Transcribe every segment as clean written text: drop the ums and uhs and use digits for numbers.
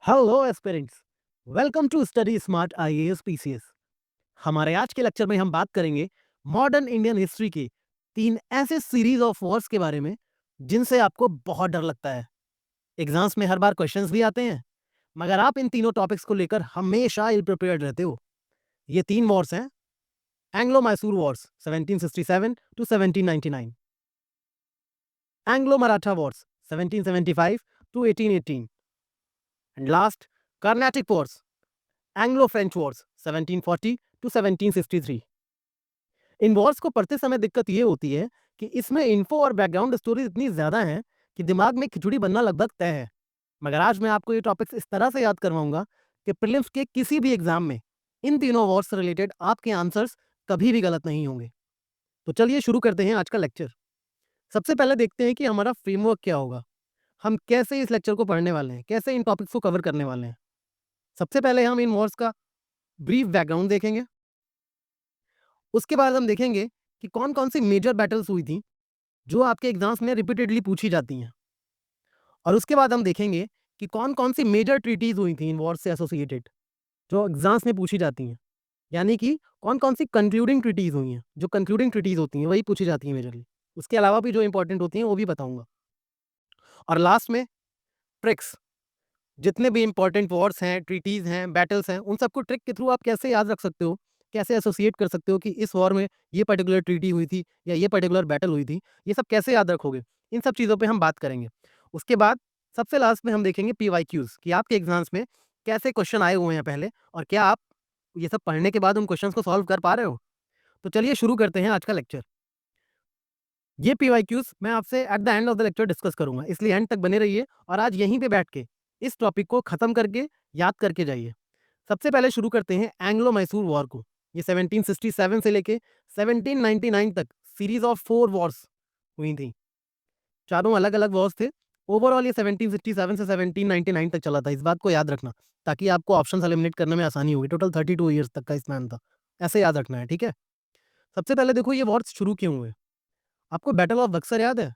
Hello aspirants, welcome to Study Smart IAS PCS. हमारे आज के लेक्चर में हम बात करेंगे मॉडर्न इंडियन हिस्ट्री की 3 ऐसे सीरीज ऑफ वॉर्स के बारे में जिनसे आपको बहुत डर लगता है। एग्जाम्स में हर बार क्वेश्चंस भी आते हैं, मगर आप इन तीनों टॉपिक्स को लेकर हमेशा इल प्रिपेयर्ड रहते हो। ये 3 वॉर्स हैं: Anglo Mysore wars 1767 to 1799, Anglo Maratha wars 1775 to 1818, and last Carnatic wars, Anglo French wars 1740 to 1763। इन वॉर्स को पढ़ते समय दिक्कत ये होती है कि इसमें इन्फो और बैकग्राउंड स्टोरीज इतनी ज्यादा हैं कि दिमाग में खिचड़ी बनना लगभग तय है। मगर आज मैं आपको ये टॉपिक्स इस तरह से याद करवाऊंगा कि प्रीलिम्स के किसी भी एग्जाम में इन तीनों वॉर्स से रिलेटेड आपके आंसर्स कभी भी गलत नहीं होंगे। तो चलिए शुरू करते हैं आज का लेक्चर। सबसे पहले देखते हैं कि हमारा फ्रेमवर्क क्या होगा, हम कैसे इस लेक्चर को पढ़ने वाले हैं, कैसे इन टॉपिक्स को कवर करने वाले हैं। सबसे पहले हम इन वॉर्स का ब्रीफ बैकग्राउंड देखेंगे। उसके बाद हम देखेंगे कि कौन कौन सी मेजर बैटल्स हुई थी जो आपके एग्जाम्स में रिपीटेडली पूछी जाती हैं। और उसके बाद हम देखेंगे कि कौन कौन सी मेजर ट्रीटीज हुई थी इन वॉर से एसोसिएटेड जो एग्जाम्स में पूछी जाती हैं। यानी कि कौन कौन सी कंक्लूडिंग ट्रीटीज हुई हैं, जो कंक्लूडिंग ट्रीटीज होती हैं वही पूछी जाती हैं मेजरली। उसके अलावा भी जो इंपॉर्टेंट होती हैं वो भी बताऊंगा। और लास्ट में ट्रिक्स, जितने भी इंपॉर्टेंट वॉर्स हैं, ट्रीटीज हैं, बैटल्स हैं, उन सबको ट्रिक के थ्रू आप कैसे याद रख सकते हो, कैसे एसोसिएट कर सकते हो कि इस वॉर में ये पर्टिकुलर ट्रीटी हुई थी या ये पर्टिकुलर बैटल हुई थी, ये सब कैसे याद रखोगे, इन सब चीज़ों पे हम बात करेंगे। उसके बाद सबसे लास्ट में हम देखेंगे पीवाईक्यूज कि आपके एग्जाम्स में कैसे क्वेश्चन आए हुए हैं पहले, और क्या आप ये सब पढ़ने के बाद उन क्वेश्चन को सॉल्व कर पा रहे हो। तो चलिए शुरू करते हैं आज का लेक्चर। ये पीवाईक्यूज मैं आपसे at the end of the lecture discuss करूंगा, इसलिए एंड तक बने रहिए और आज यहीं पे बैठ के इस टॉपिक को खत्म करके याद करके जाइए। सबसे पहले शुरू करते हैं एंग्लो मैसूर वॉर को। ये 1767 से लेके 1799 तक सीरीज ऑफ 4 वॉर्स हुई थी। चारों अलग अलग वॉर्स थे। ओवरऑल ये 1767 से 1799 तक चला था, इस बात को याद रखना ताकि आपको ऑप्शंस एलिमिनेट करने में आसानी होगी। टोटल 32 ईयर्स तक का स्पैन था, ऐसे याद रखना है, ठीक है। सबसे पहले देखो ये वॉर्स शुरू क्यों हुए। आपको बैटल ऑफ बक्सर याद है,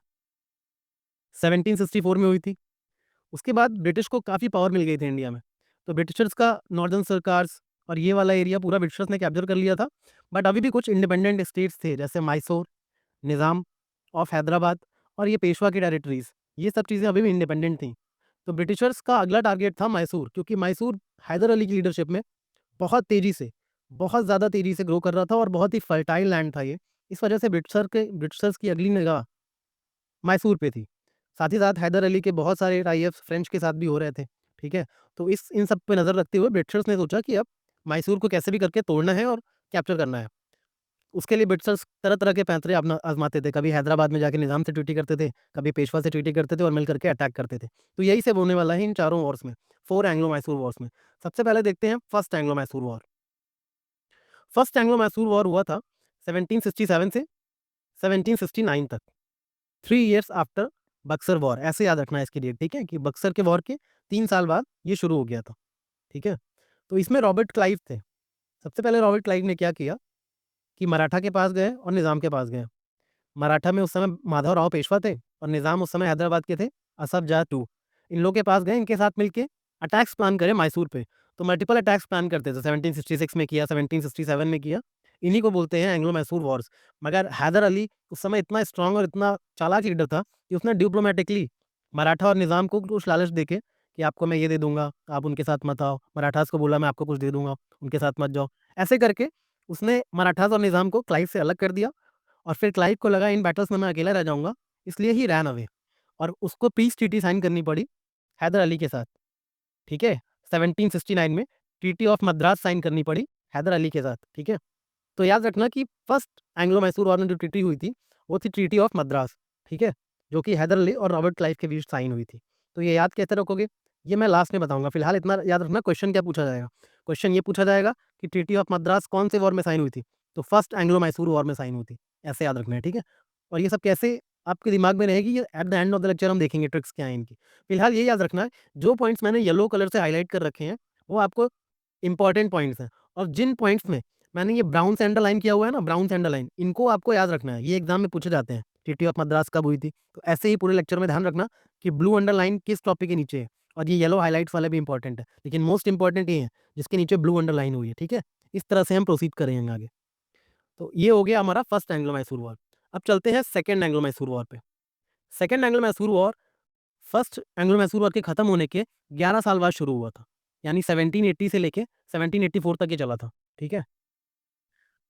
1764 में हुई थी। उसके बाद ब्रिटिश को काफ़ी पावर मिल गई थी इंडिया में, तो ब्रिटिशर्स का नॉर्दर्न सरकार्स और ये वाला एरिया पूरा ब्रिटिशर्स ने कैप्चर कर लिया था। बट अभी भी कुछ इंडिपेंडेंट स्टेट्स थे जैसे मैसूर, निज़ाम ऑफ हैदराबाद और ये पेशवा की टेरिटरीज, ये सब चीज़ें अभी भी इंडिपेंडेंट थी। तो ब्रिटिशर्स का अगला टारगेट था मैसूर, क्योंकि मैसूर हैदर अली की लीडरशिप में बहुत तेज़ी से, बहुत ज़्यादा तेज़ी से ग्रो कर रहा था और बहुत ही फर्टाइल लैंड था ये। इस वजह से ब्रिटिशर्स की अगली निगाह मैसूर पे थी। साथ ही साथ हैदर अली के बहुत सारे टाई-अप्स फ्रेंच के साथ भी हो रहे थे, ठीक है? तो इस इन सब पे नज़र रखते हुए ब्रिटिशर्स ने सोचा कि अब मैसूर को कैसे भी करके तोड़ना है और कैप्चर करना है। उसके लिए ब्रिटिशर्स तरह-तरह के पैंतरे अपना आज़माते थे। कभी हैदराबाद में जाके निज़ाम से ट्रीटी करते थे, कभी पेशवा से ट्रीटी करते थे और मिल करके अटैक करते थे। तो यही सब होने वाला है इन चारों वॉर्स में, 4 एंग्लो मैसूर वॉर्स में। सबसे पहले देखते हैं first Anglo Mysore war. First Anglo Mysore war हुआ था 1767 से 1769 तक, 3 इयर्स आफ्टर बक्सर वॉर, ऐसे याद रखना है इसकी डेट, ठीक है, कि बक्सर के वॉर के 3 साल बाद ये शुरू हो गया था, ठीक है। तो इसमें रॉबर्ट क्लाइव थे। सबसे पहले रॉबर्ट क्लाइव ने क्या किया कि मराठा के पास गए और निज़ाम के पास गए। मराठा में उस समय माधवराव पेशवा थे और निज़ाम उस समय हैदराबाद के थे असफ जाह टू। इन लोगों के पास गए, इनके साथ मिलके अटैक्स प्लान करे मैसूर पे। तो मल्टीपल अटैक्स प्लान करते थे, 1766 में किया, 1767 में किया। इन्हीं को बोलते हैं एंग्लो मैसूर वॉर्स। मगर हैदर अली उस समय इतना स्ट्रांग और इतना चालाक लीडर था कि उसने डिप्लोमेटिकली मराठा और निज़ाम को कुछ लालच देके कि आपको मैं ये दे दूंगा, आप उनके साथ मत आओ। मराठास को बोला मैं आपको कुछ दे दूंगा, उनके साथ मत जाओ। ऐसे करके उसने मराठास और निज़ाम को क्लाइव से अलग कर दिया। और फिर क्लाइव को लगा इन बैटल्स में मैं अकेला रह जाऊंगा, इसलिए ही रैन अवे और उसको पीस ट्रीटी साइन करनी पड़ी हैदर अली के साथ, ठीक है। 1769 में ट्रीटी ऑफ मद्रास साइन करनी पड़ी हैदर अली के साथ, ठीक है। तो याद रखना कि फर्स्ट एंग्लो मैसूर वॉर में जो ट्रीटी हुई थी वो थी ट्रीटी ऑफ मद्रास, ठीक है, जो कि हैदर अली और रॉबर्ट क्लाइव के बीच साइन हुई थी। तो ये याद कैसे रखोगे, ये मैं लास्ट में बताऊंगा। फिलहाल इतना याद रखना क्वेश्चन क्या पूछा जाएगा। क्वेश्चन ये पूछा जाएगा कि ट्रीटी ऑफ मद्रास कौन से वॉर में साइन हुई थी, तो फर्स्ट एंग्लो मैसूर वॉर में साइन हुई थी, ऐसे याद रखना है, ठीक है। और ये सब कैसे आपके दिमाग में रहेगी, ये at the end of the lecture हम देखेंगे ट्रिक्स क्या है इनकी। फिलहाल ये याद रखना है, जो पॉइंट्स मैंने येलो कलर से हाईलाइट कर रखे हैं वो आपको इंपॉर्टेंट पॉइंट्स हैं, और जिन पॉइंट्स में मैंने ये ब्राउन से अंडरलाइन किया हुआ है ना, ब्राउन से अंडरलाइन, इनको आपको याद रखना है। ये एग्जाम में पूछे जाते हैं, ट्रीटी ऑफ मद्रास कब हुई थी। तो ऐसे ही पूरे लेक्चर में ध्यान रखना कि ब्लू अंडरलाइन किस टॉपिक के नीचे है और ये येलो हाइलाइट्स वाले भी इंपॉर्टेंट है, लेकिन मोस्ट इंपॉर्टेंट ये है जिसके नीचे ब्लू अंडरलाइन हुई है, ठीक है। इस तरह से हम प्रोसीड करेंगे आगे। तो ये हो गया हमारा फर्स्ट एंग्लो मैसूर वॉर। अब चलते हैं सेकंड एंग्लो मैसूर वॉर पे। Second Anglo Mysore war first Anglo Mysore war के खत्म होने के 11 साल बाद शुरू हुआ था, यानी 1780 से लेके 1784 तक ये चला था, ठीक है।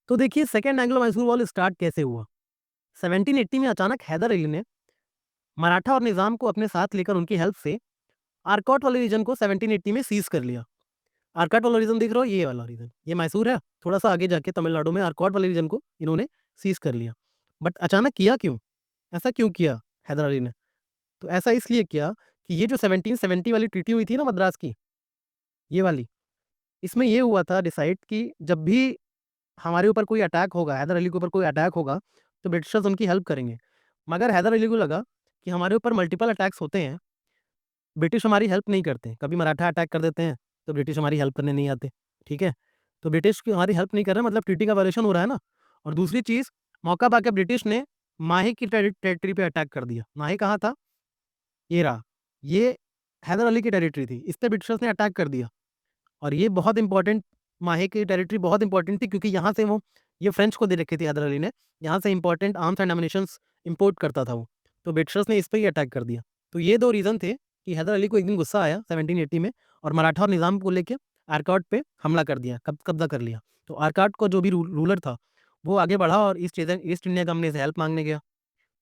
तो देखिए second Anglo Mysore war start कैसे हुआ। 1780 में अचानक हैदर अली ने मराठा और निजाम को अपने साथ लेकर उनकी हेल्प से आरकॉट वाले रीजन को 1780 में सीज कर लिया। आरकॉट वाला रीजन दिख रहा हो, ये वाला रीजन, ये मैसूर है, थोड़ा सा आगे जाके तमिलनाडु में आरकॉट वाले रीजन को इन्होंने सीज कर लिया। बट अचानक किया क्यों? ऐसा क्यों किया हैदर अली ने? तो ऐसा इसलिए किया कि ये जो 1770 वाली ट्रीटी हुई थी ना मद्रास की, ये वाली, इसमें ये हुआ था डिसाइड कि जब भी हमारे ऊपर कोई अटैक होगा, हैदर अली के ऊपर कोई अटैक होगा, तो ब्रिटिशर्स उनकी हेल्प करेंगे। मगर हैदर अली को लगा कि हमारे ऊपर मल्टीपल अटैक्स होते हैं, ब्रिटिश हमारी हेल्प नहीं करते। कभी मराठा अटैक कर देते हैं, तो ब्रिटिश हमारी हेल्प करने नहीं आते, ठीक है? तो ब्रिटिश की हमारी हेल्प नहीं कर रहे, मतलब ट्रीटी का वायलेशन हो रहा है ना। और दूसरी चीज़, मौका पाके ब्रिटिश ने माहे की टेरिटरी पे अटैक कर दिया। माहे कहाँ था? ये रहा। ये हैदर अली की टेरिटरी थी, इस पे ब्रिटिशर्स ने अटैक कर दिया। और ये बहुत इम्पोर्टेंट, माहे की टेरिटरी बहुत इम्पोर्टेंट थी, क्योंकि यहाँ से वो, ये फ्रेंच को दे रखी थी हैदर अली ने, यहाँ से important arms and ammunitions import करता था वो। तो ब्रिटिशर्स ने इस पे ही अटैक कर दिया। तो ये 2 रीज़न थे कि हैदर अली को एक दिन गुस्सा आया 1780 में, और मराठा और निज़ाम को लेके आरकॉट पे हमला कर दिया, कब्ज़ा कर लिया। तो आरकॉट का जो भी रूलर था, वो आगे बढ़ा और ईस्ट इंडिया कंपनी से हेल्प माँगने गया।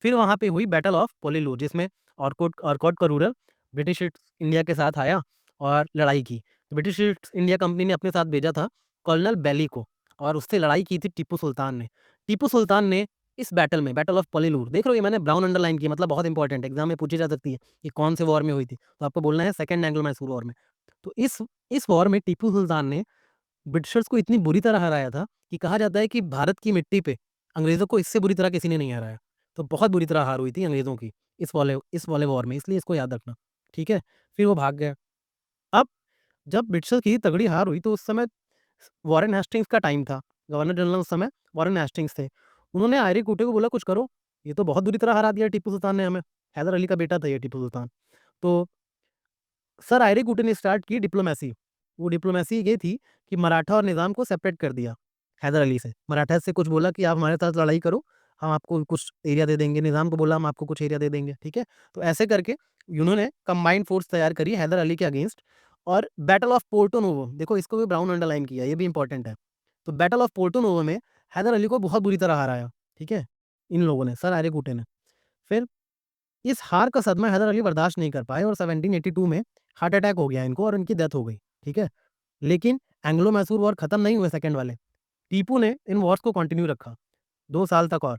फिर वहाँ पे हुई बैटल ऑफ पोलीलूर, जिसमें आरकॉट का रूरर ब्रिटिश ईस्ट इंडिया के साथ आया और लड़ाई की। तो ब्रिटिश ईस्ट इंडिया कंपनी ने अपने साथ भेजा था कर्नल बेली को, और उससे लड़ाई की थी टीपू सुल्तान ने। टीपू सुल्तान ने इस बैटल में, बैटल ऑफ पोलीलूर, देख रहे हो ये मैंने ब्राउन अंडरलाइन की, मतलब बहुत इंपॉर्टेंट, एग्जाम में पूछी जा सकती है कि कौन से वॉर में हुई थी, तो आपको बोलना है सेकंड एंग्लो मैसूर वॉर में। तो इस वॉर में टीपू सुल्तान ने ब्रिटिशर्स को इतनी बुरी तरह हराया था कि कहा जाता है कि भारत की मिट्टी पे अंग्रेज़ों को इससे बुरी तरह किसी ने नहीं हराया। तो बहुत बुरी तरह हार हुई थी अंग्रेज़ों की इस वाले वॉर में, इसलिए इसको याद रखना, ठीक है? फिर वो भाग गए। अब जब ब्रिटिशर्स की तगड़ी हार हुई, तो उस समय वॉरेन हेस्टिंग्स का टाइम था। गवर्नर जनरल उस समय वॉरेन हेस्टिंग्स थे। उन्होंने आयरे कूटे को बोला कुछ करो, ये तो बहुत बुरी तरह हरा दिया टीपू सुल्तान ने हमें। हैदर अली का बेटा था ये टीपू सुल्तान। तो सर आयरे कूटे ने स्टार्ट की डिप्लोमेसी। वो डिप्लोमेसी ये थी कि मराठा और निज़ाम को सेपरेट कर दिया हैदर अली से। मराठा से कुछ बोला कि आप हमारे साथ लड़ाई करो, हम आपको कुछ एरिया दे देंगे। निज़ाम को बोला हम आपको कुछ एरिया दे देंगे, ठीक है? तो ऐसे करके उन्होंने कंबाइंड फोर्स तैयार करी हैदर अली के अगेंस्ट। और बैटल ऑफ पोर्टो नोवो, देखो इसको भी ब्राउन अंडरलाइन किया, ये भी इंपॉर्टेंट है। तो बैटल ऑफ पोर्टो नोवो में हैदर अली को बहुत बुरी तरह हराया, ठीक है? इन लोगों ने, सर आर्य कूटे ने। फिर इस हार का सदमा हैदर अली बर्दाश्त नहीं कर पाए और 1782 में हार्ट अटैक हो गया इनको और इनकी डेथ हो गई, ठीक है? लेकिन एंग्लो मैसूर वॉर खत्म नहीं हुए सेकंड वाले। टीपू ने इन वॉर्स को कंटिन्यू रखा 2 साल तक और।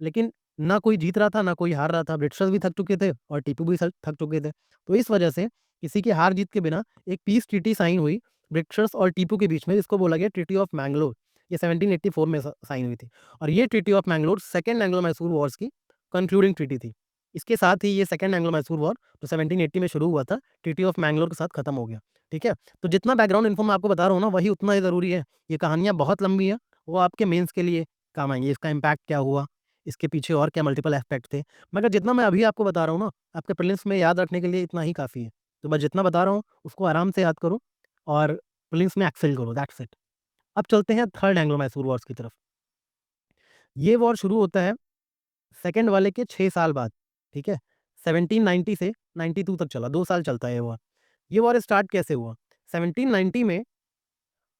लेकिन ना कोई जीत रहा था, ना कोई हार रहा था। ब्रिटिशर्स भी थक चुके थे और टीपू भी थक चुके थे। तो इस वजह से किसी की हार जीत के बिना एक पीस ट्रीटी साइन हुई ब्रिटिशर्स और टीपू के बीच में, जिसको बोला गया ट्रीटी ऑफ मैंगलोर। ये 1784 में साइन हुई थी। और ये treaty of Mangalore second Anglo Mysore Wars की कंक्लूडिंग ट्रीटी थी। इसके साथ ही ये सेकंड एंग्लो मैसूर वॉर जो 1780 में शुरू हुआ था, ट्रीटी ऑफ मैंगलोर के साथ खत्म हो गया, ठीक है? तो जितना बैकग्राउंड इन्फो मैं आपको बता रहा हूँ ना, वही उतना ही ज़रूरी है। ये कहानियाँ बहुत लंबी है, वो आपके मेंस के लिए काम आएँगी। इसका इम्पैक्ट क्या हुआ, इसके पीछे और क्या मल्टीपल एस्पेक्ट थे, मगर जितना मैं अभी आपको बता रहा हूँ ना, आपके प्रीलिम्स में याद रखने के लिए इतना ही काफ़ी है। तो मैं जितना बता रहा हूँ, उसको आराम से याद करो और प्रीलिम्स में एक्सेल करो, दैट्स इट। अब चलते हैं थर्ड एंग्लो मैसूर वॉर्स की तरफ। ये वॉर शुरू होता है सेकंड वाले के 6 साल बाद, ठीक है? 1790 से 92 तक चला, 2 साल चलता है ये वॉर। ये वॉर स्टार्ट कैसे हुआ? 1790 में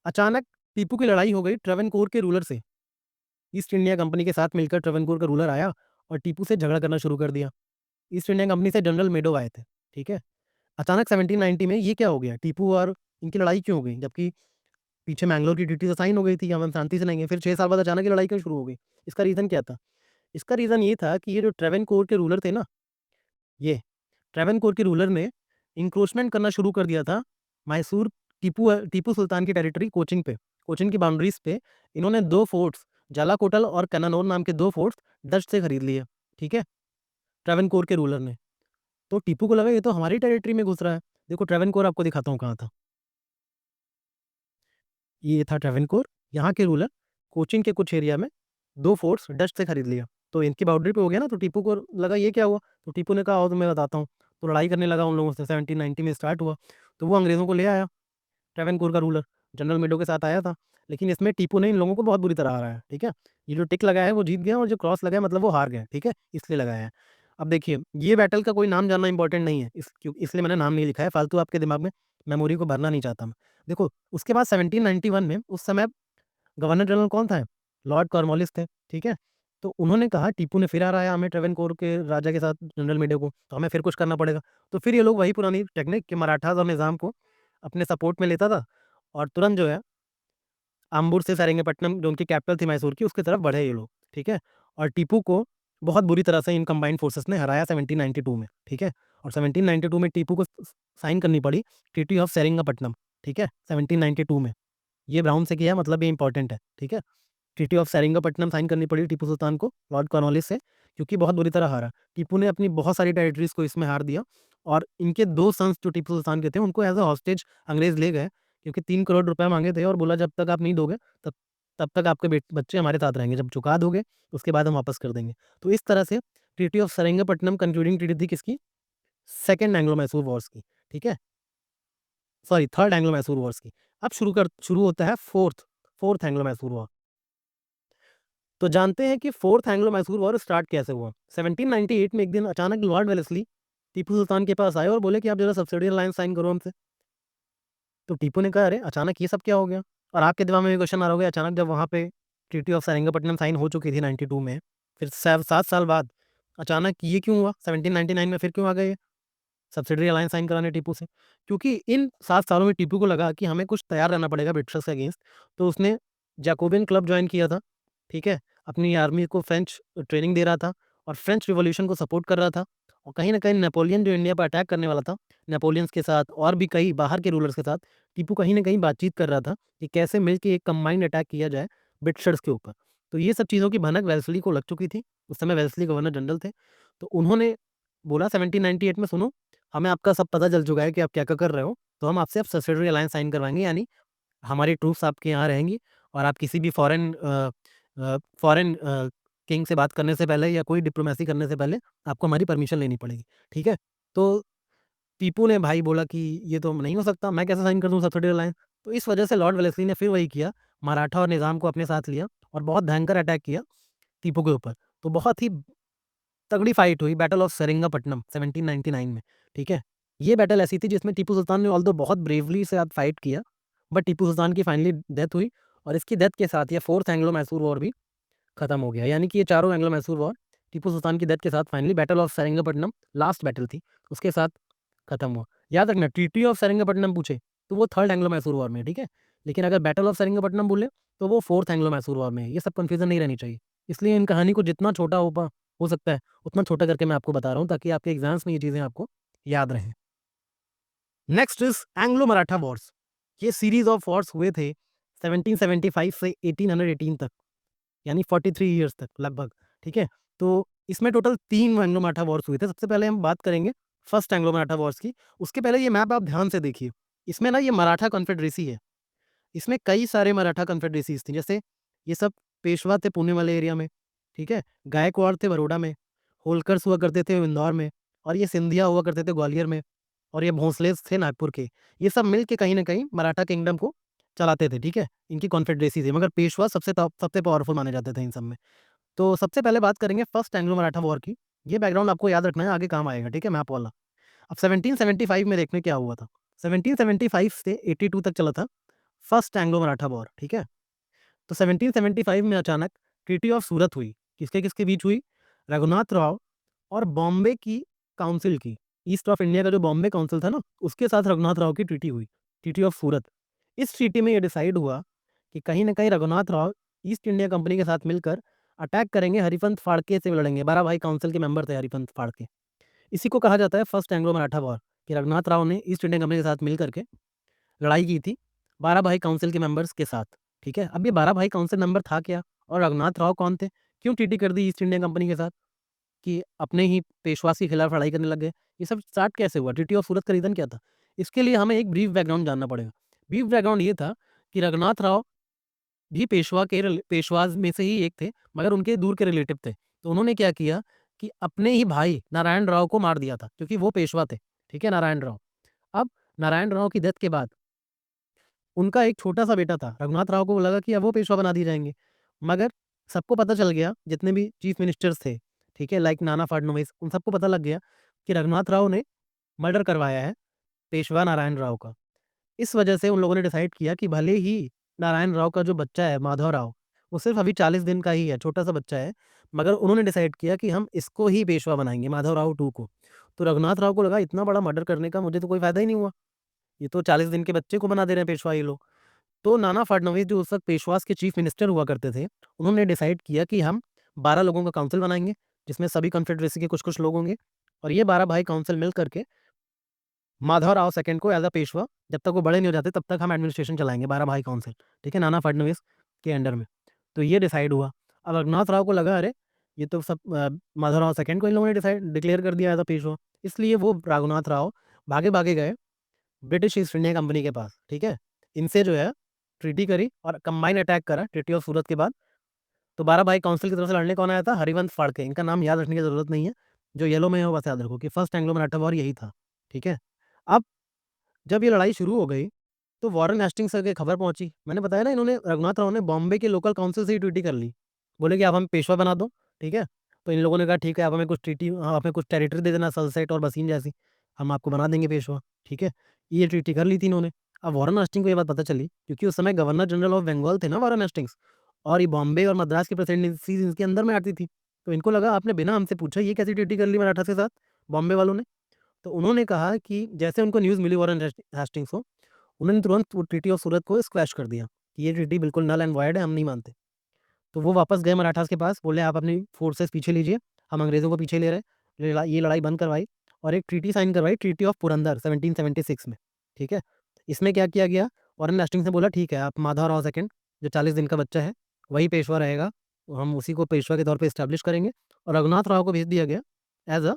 अचानक टीपू की लड़ाई हो गई ट्रेवनकोर के रूलर से। ईस्ट इंडिया कंपनी के साथ मिलकर ट्रेवनकोर का रूलर आया और टीपू से झगड़ा करना शुरू कर दिया। ईस्ट इंडिया कंपनी से जनरल मेडो आए थे, ठीक है? अचानक 1790 में ये क्या हो गया? टीपू और इनकी लड़ाई क्यों हो गई? जबकि पीछे मैंगलोर की ट्रीटी तो साइन हो गई थी, हम शांति से रहेंगे। फिर 6 साल बाद अचानक ये लड़ाई क्यों शुरू हो गई? इसका रीज़न क्या था? इसका रीज़न ये था कि ये जो ट्रेवनकोर के रूलर थे ना, ये ट्रेवनकोर के रूलर ने इंक्रोचमेंट करना शुरू कर दिया था मैसूर, टीपू सुल्तान की टेरिटरी कोचिन पे, कोचिन की बाउंड्रीज पे। इन्होंने 2 फोर्ट्स, जालाकोटल और कन्नानौर नाम के 2 फोर्ट्स डच से खरीद लिए, ठीक है? ट्रेवनकोर के रूलर ने। तो टीपू को लगा ये तो हमारी टेरिटरी में घुस रहा है। देखो ट्रेवनकोर आपको दिखाता हूँ कहाँ था। ये था ट्रेवनकोर, यहाँ के रूलर कोचिन के कुछ एरिया में 2 फोर्ट्स डच से खरीद लिया। तो इनकी बाउंड्री पे हो गया ना, तो टीपू को लगा ये क्या हुआ? तो टीपू ने कहा आओ तुम्हें बताता हूँ। तो लड़ाई करने लगा उन लोगों से, 1790 में स्टार्ट हुआ। तो वो अंग्रेज़ों को ले आया, ट्रेवनकोर का रूलर जनरल मेडो के साथ आया था। लेकिन इसमें टीपू ने इन लोगों को बहुत बुरी तरह हराया, ठीक है? ये जो टिक लगाया है वो जीत गया, और जो क्रॉस लगाया मतलब वो हार गए, ठीक है? इसलिए लगाया है। अब देखिए, ये बैटल का कोई नाम जानना इंपॉर्टेंट नहीं है, इसलिए मैंने नाम नहीं लिखा है, फालतू आपके दिमाग में मेमोरी को भरना नहीं चाहता मैं। देखो, उसके बाद 1791 में उस समय गवर्नर जनरल कौन था? लॉर्ड कॉर्नवालिस थे, ठीक है? तो उन्होंने कहा टीपू ने फिर हराया हमें ट्रेवनकोर के राजा के साथ जनरल मेडे को, तो हमें फिर कुछ करना पड़ेगा। तो फिर ये लोग वही पुरानी टेक्निक कि मराठास और निज़ाम को अपने सपोर्ट में लेता था, और तुरंत जो है आम्बुर से सेरिंगपट्टनम जो उनकी कैपिटल थी मैसूर की, उसकी तरफ बढ़े ये लोग, ठीक है? और टीपू को बहुत बुरी तरह से इन कंबाइंड फोर्सेस ने हराया 1792 में, ठीक है? और 1792 में टीपू को साइन करनी पड़ी ट्रीटी ऑफ सेरिंगपट्टनम, ठीक है? 1792 में। ये ब्राउन से किया मतलब ये इंपॉर्टेंट है, ठीक है? ट्रीटी ऑफ सेरिंगपट्टनम साइन करनी पड़ी टीपू सुल्तान को लॉर्ड कॉर्नवालिस से, क्योंकि बहुत बुरी तरह हारा। टीपू ने अपनी बहुत सारी टेरिटरीज़ को इसमें हार दिया, और इनके 2 सन्स जो टीपू सुल्तान के थे उनको एज़ अ हॉस्टेज अंग्रेज़ ले गए, क्योंकि 3 करोड़ रुपए माँगे थे और बोला जब तक आप नहीं दोगे तब तब तक आपके बच्चे हमारे साथ रहेंगे, जब चुका दोगे उसके बाद हम वापस कर देंगे। तो इस तरह से treaty of Seringapatam concluding treaty थी किसकी? सेकंड एंग्लो-मैसूर वॉर्स की, ठीक है? सॉरी, थर्ड एंग्लो-मैसूर वॉर्स की। अब शुरू होता है फोर्थ एंग्लो-मैसूर वॉर। तो जानते हैं कि fourth Anglo Mysore war start कैसे हुआ। 1798 में एक दिन अचानक लॉर्ड वेलेस्ली टीपू सुल्तान के पास आए और बोले कि आप जरा सब्सिडी अलायंस साइन करो हमसे। तो टीपू ने कहा अरे अचानक ये सब क्या हो गया? और आपके दिमाग में भी क्वेश्चन आ रहा होगा, अचानक जब वहाँ पे ट्रीटी ऑफ सेरिंगपट्टनम साइन हो चुकी थी 92 में, फिर 7 साल बाद अचानक ये क्यों हुआ? 1799 में फिर क्यों आ गए ये सब्सिडरी अलायंस साइन कराने टीपू से? क्योंकि इन 7 सालों में टीपू को लगा कि हमें कुछ तैयार रहना पड़ेगा ब्रिटिशर्स के अगेंस्ट। तो उसने जैकोबिन क्लब जॉइन किया था, ठीक है? अपनी आर्मी को फ्रेंच ट्रेनिंग दे रहा था, और फ्रेंच रिवॉल्यूशन को सपोर्ट कर रहा था, और कहीं न कहीं नेपोलियन जो इंडिया पर अटैक करने वाला था, नेपोलियंस के साथ और भी कई बाहर के रूलर्स के साथ टीपू कहीं न कहीं बातचीत कर रहा था कि कैसे मिलके एक कंबाइंड अटैक किया जाए ब्रिटिशर्स के ऊपर। तो ये सब चीज़ों की भनक वेल्लेस्ली को लग चुकी थी। उस समय वेल्लेस्ली गवर्नर जनरल थे। तो उन्होंने बोला 1798 में सुनो, हमें आपका सब पता चल चुका है कि आप क्या-क्या कर रहे हो, तो हम आपसे अब सब्सिडियरी अलायंस साइन करवाएँगे, यानी हमारी ट्रूप्स आपके यहाँ रहेंगी, और आप किसी भी फॉरेन किंग से बात करने से पहले या कोई डिप्लोमेसी करने से पहले आपको हमारी परमिशन लेनी पड़ेगी, ठीक है? तो टीपू ने भाई बोला कि ये तो नहीं हो सकता, मैं कैसे साइन कर दूँ सब्सिडियरी अलायंस? तो इस वजह से लॉर्ड वेलेस्ली ने फिर वही किया, मराठा और निज़ाम को अपने साथ लिया और बहुत भयंकर अटैक किया टीपू के ऊपर। तो बहुत ही तगड़ी फाइट हुई, बैटल ऑफ सेरिंगपट्टनम 1799 में, ठीक है? ये बैटल ऐसी थी जिसमें टीपू सुल्तान ने ऑल्दो बहुत ब्रेवली से फाइट किया, बट टीपू सुल्तान की फाइनली डेथ हुई, और इसकी डेथ के साथ ये फोर्थ एंग्लो मैसूर वॉर भी खत्म हो गया। यानी कि ये चारों एंग्लो मैसूर वॉर टीपू सुल्तान की डेथ के साथ finally battle of Seringapatam last battle थी, उसके साथ खत्म हुआ। याद रखना, ट्रीटी ऑफ सेरिंगपट्टनम पूछे तो वो थर्ड एंग्लो मैसूर वॉर में है, ठीक है? लेकिन अगर बैटल ऑफ सेरिंगपट्टनम बोले तो वो फोर्थ एंग्लो मैसूर वॉर में है। ये सब कन्फ्यूजन नहीं रहनी चाहिए। इसलिए इन कहानी को जितना छोटा हो सकता है उतना छोटा करके मैं आपको बता रहा हूँ, ताकि आपके एग्जाम्स में ये चीज़ें आपको याद रहें। Next is Anglo Maratha Wars. ये सीरीज ऑफ वॉर्स हुए थे 1775 से 1818 तक, यानी 43 ईयर्स तक लगभग, ठीक है? तो इसमें टोटल 3 एंग्लो मराठा वॉर्स हुए थे। सबसे पहले हम बात करेंगे फर्स्ट एंग्लो मराठा वॉर्स की। उसके पहले ये मैप आप ध्यान से देखिए। इसमें ना ये मराठा कॉन्फेडरेसी है। इसमें कई सारे मराठा कॉन्फेडरेसीज़ थी। जैसे ये सब पेशवा थे पुणे वाले एरिया में, ठीक है? गायकवाड़ थे बरोड़ा में, होलकर्स हुआ करते थे इंदौर में, और ये सिंधिया हुआ करते थे ग्वालियर में, और ये भोंसलेस थे नागपुर के। ये सब मिल के कहीं न कहीं मराठा किंगडम को चलाते थे, ठीक है? इनकी कॉन्फेडरेसी थी, मगर पेशवा सबसे पावरफुल माने जाते थे इन सब में। तो सबसे पहले बात करेंगे फर्स्ट एंग्लो मराठा वॉर की। ये बैकग्राउंड आपको याद रखना है, आगे काम आएगा, ठीक है? मैप वाला। अब 1775 में देखने क्या हुआ था। 1775 से 82 तक चला था फर्स्ट एंग्लो मराठा वॉर, ठीक है? तो 1775 में अचानक ट्रीटी ऑफ सूरत हुई। किसके-किसके बीच हुई? रघुनाथ राव और बॉम्बे की काउंसिल की। ईस्ट ऑफ इंडिया का जो बॉम्बे काउंसिल था ना, उसके साथ रघुनाथ राव की ट्रीटी हुई, ट्रीटी ऑफ सूरत। इस ट्रीटी में ये डिसाइड हुआ कि कहीं न कहीं Raghunath Rao east India company के साथ मिलकर अटैक करेंगे, हरिपंथ फाड़के से लड़ेंगे। 12 भाई काउंसिल के मेंबर थे हरिपंथ फाड़के। इसी को कहा जाता है फर्स्ट एंग्लो मराठा वॉर, कि रघुनाथ राव ने ईस्ट इंडिया कंपनी के साथ मिल करके लड़ाई की थी 12 भाई काउंसिल के मेंबर्स के साथ, ठीक है? अब ये 12 भाई काउंसिल मेंबर था क्या? और रघुनाथ राव कौन थे? क्यों ट्रीटी कर दी ईस्ट इंडिया कंपनी के साथ कि अपने ही पेशवास के खिलाफ लड़ाई करने लग गए? ये सब स्टार्ट कैसे हुआ? ट्रीटी ऑफ सूरत का रीज़न क्या था? इसके लिए हमें एक ब्रीफ बैकग्राउंड जानना पड़ेगा। ब्रीफ बैकग्राउंड ये था कि रघुनाथ राव भी पेशवाज़ में से ही एक थे, मगर उनके दूर के रिलेटिव थे। तो उन्होंने क्या किया कि अपने ही भाई नारायण राव को मार दिया था, क्योंकि वो पेशवा थे, ठीक है, नारायण राव। अब नारायण राव की डेथ के बाद उनका एक छोटा-सा बेटा था, रघुनाथ राव को लगा कि अब वो पेशवा बना दिए जाएँगे। मगर सबको पता चल गया, जितने भी चीफ मिनिस्टर्स थे, ठीक है, लाइक नाना फडणवीस, उन सबको पता लग गया कि रघुनाथ राव ने मर्डर करवाया है पेशवा नारायण राव का। इस वजह से उन लोगों ने डिसाइड किया कि भले ही नारायण राव का जो बच्चा है माधव राव, वो सिर्फ़ अभी 40 दिन का ही है, छोटा-सा बच्चा है, मगर उन्होंने डिसाइड किया कि हम इसको ही पेशवा बनाएँगे, माधव राव 2 को। तो रघुनाथ राव को लगा इतना बड़ा मर्डर करने का मुझे तो कोई फ़ायदा ही नहीं हुआ, ये तो 40 दिन के बच्चे को बना दे रहे हैं पेशवा ये लोग। तो नाना फडणवीस जो उस वक़्त पेशवास के चीफ मिनिस्टर हुआ करते थे, उन्होंने डिसाइड किया कि हम 12 लोगों का काउंसिल बनाएँगे, जिसमें सभी कन्फेडरेसी के कुछ-कुछ लोग होंगे और ये 12 भाई काउंसिल मिल कर के माधवराव सेकंड को एज़ अ पेशवा, जब तक वो बड़े नहीं हो जाते तब तक हम एडमिनिस्ट्रेशन चलाएँगे 12 भाई काउंसिल, ठीक है? नाना फडणवीस के अंडर में। तो ये डिसाइड हुआ। अब रघुनाथ राव को लगा अरे! ये तो सब माधवराव सेकंड को इन लोगों ने डिसाइड डिक्लेयर कर दिया एज़ अ पेशवा। इसलिए वो रघुनाथ राव भागे-भागे गए ब्रिटिश ईस्ट इंडिया कंपनी के पास, ठीक है? इनसे जो है ट्रीटी करी और कंबाइन अटैक करा ट्रीटी ऑफ सूरत के बाद। तो 12 भाई काउंसिल की तरफ से लड़ने कौन आया था? हरिवंश फाड़के, इनका नाम याद रखने की ज़रूरत नहीं है। जो येलो में है वो बस याद रखो कि फर्स्ट एंग्लो मराठा वॉर यही था, ठीक है? अब जब ये लड़ाई शुरू हो गई, तो वॉरेन हेस्टिंग्स तक ये खबर पहुँची। मैंने बताया ना इन्होंने रघुनाथ राव ने बॉम्बे के लोकल काउंसिल से ही ट्रीटी कर ली। बोले कि अब हम पेशवा बना दो, ठीक है? तो इन लोगों ने कहा ठीक है आप हमें कुछ ट्रीटी हमें कुछ टेरिटरी दे देना सल्सेट और बसीन जैसी, हम आपको बना देंगे पेशवा, ठीक है? ये ट्रीटी कर ली थी इन्होंने। अब वॉरेन हेस्टिंग्स को ये बात पता चली क्योंकि उस समय गवर्नर जनरल ऑफ बंगाल थे ना वॉरेन हेस्टिंग्स और ये बॉम्बे और मद्रास की प्रेसिडेंसीज़ इनके अंदर में आती थी। तो इनको लगा आपने बिना हमसे पूछा ये कैसी ट्रीटी कर ली मराठा के साथ, बॉम्बे वालों ने? तो उन्होंने कहा कि जैसे उनको न्यूज़ मिली वॉरेन हेस्टिंग्स को, उन्होंने तुरंत वो ट्रीटी ऑफ सूरत को स्क्वैश कर दिया कि ये ट्रीटी बिल्कुल नल एंड वॉइड है, हम नहीं मानते। तो वो वापस गए मराठास के पास, बोले आप अपनी फोर्सेस पीछे लीजिए, हम अंग्रेज़ों को पीछे ले रहे हैं। ये लड़ाई बंद करवाई और एक ट्रीटी साइन करवाई, ट्रीटी ऑफ पुरंदर 1776 में, ठीक है? इसमें क्या किया गया, वॉरेन हेस्टिंग्स ने बोला ठीक है, आप माधवराव सेकंड जो 40 दिन का बच्चा है, वही पेशवा रहेगा, हम उसी को पेशवा के तौर पे एस्टेब्लिश करेंगे और रघुनाथ राव को भेज दिया गया एज़ अ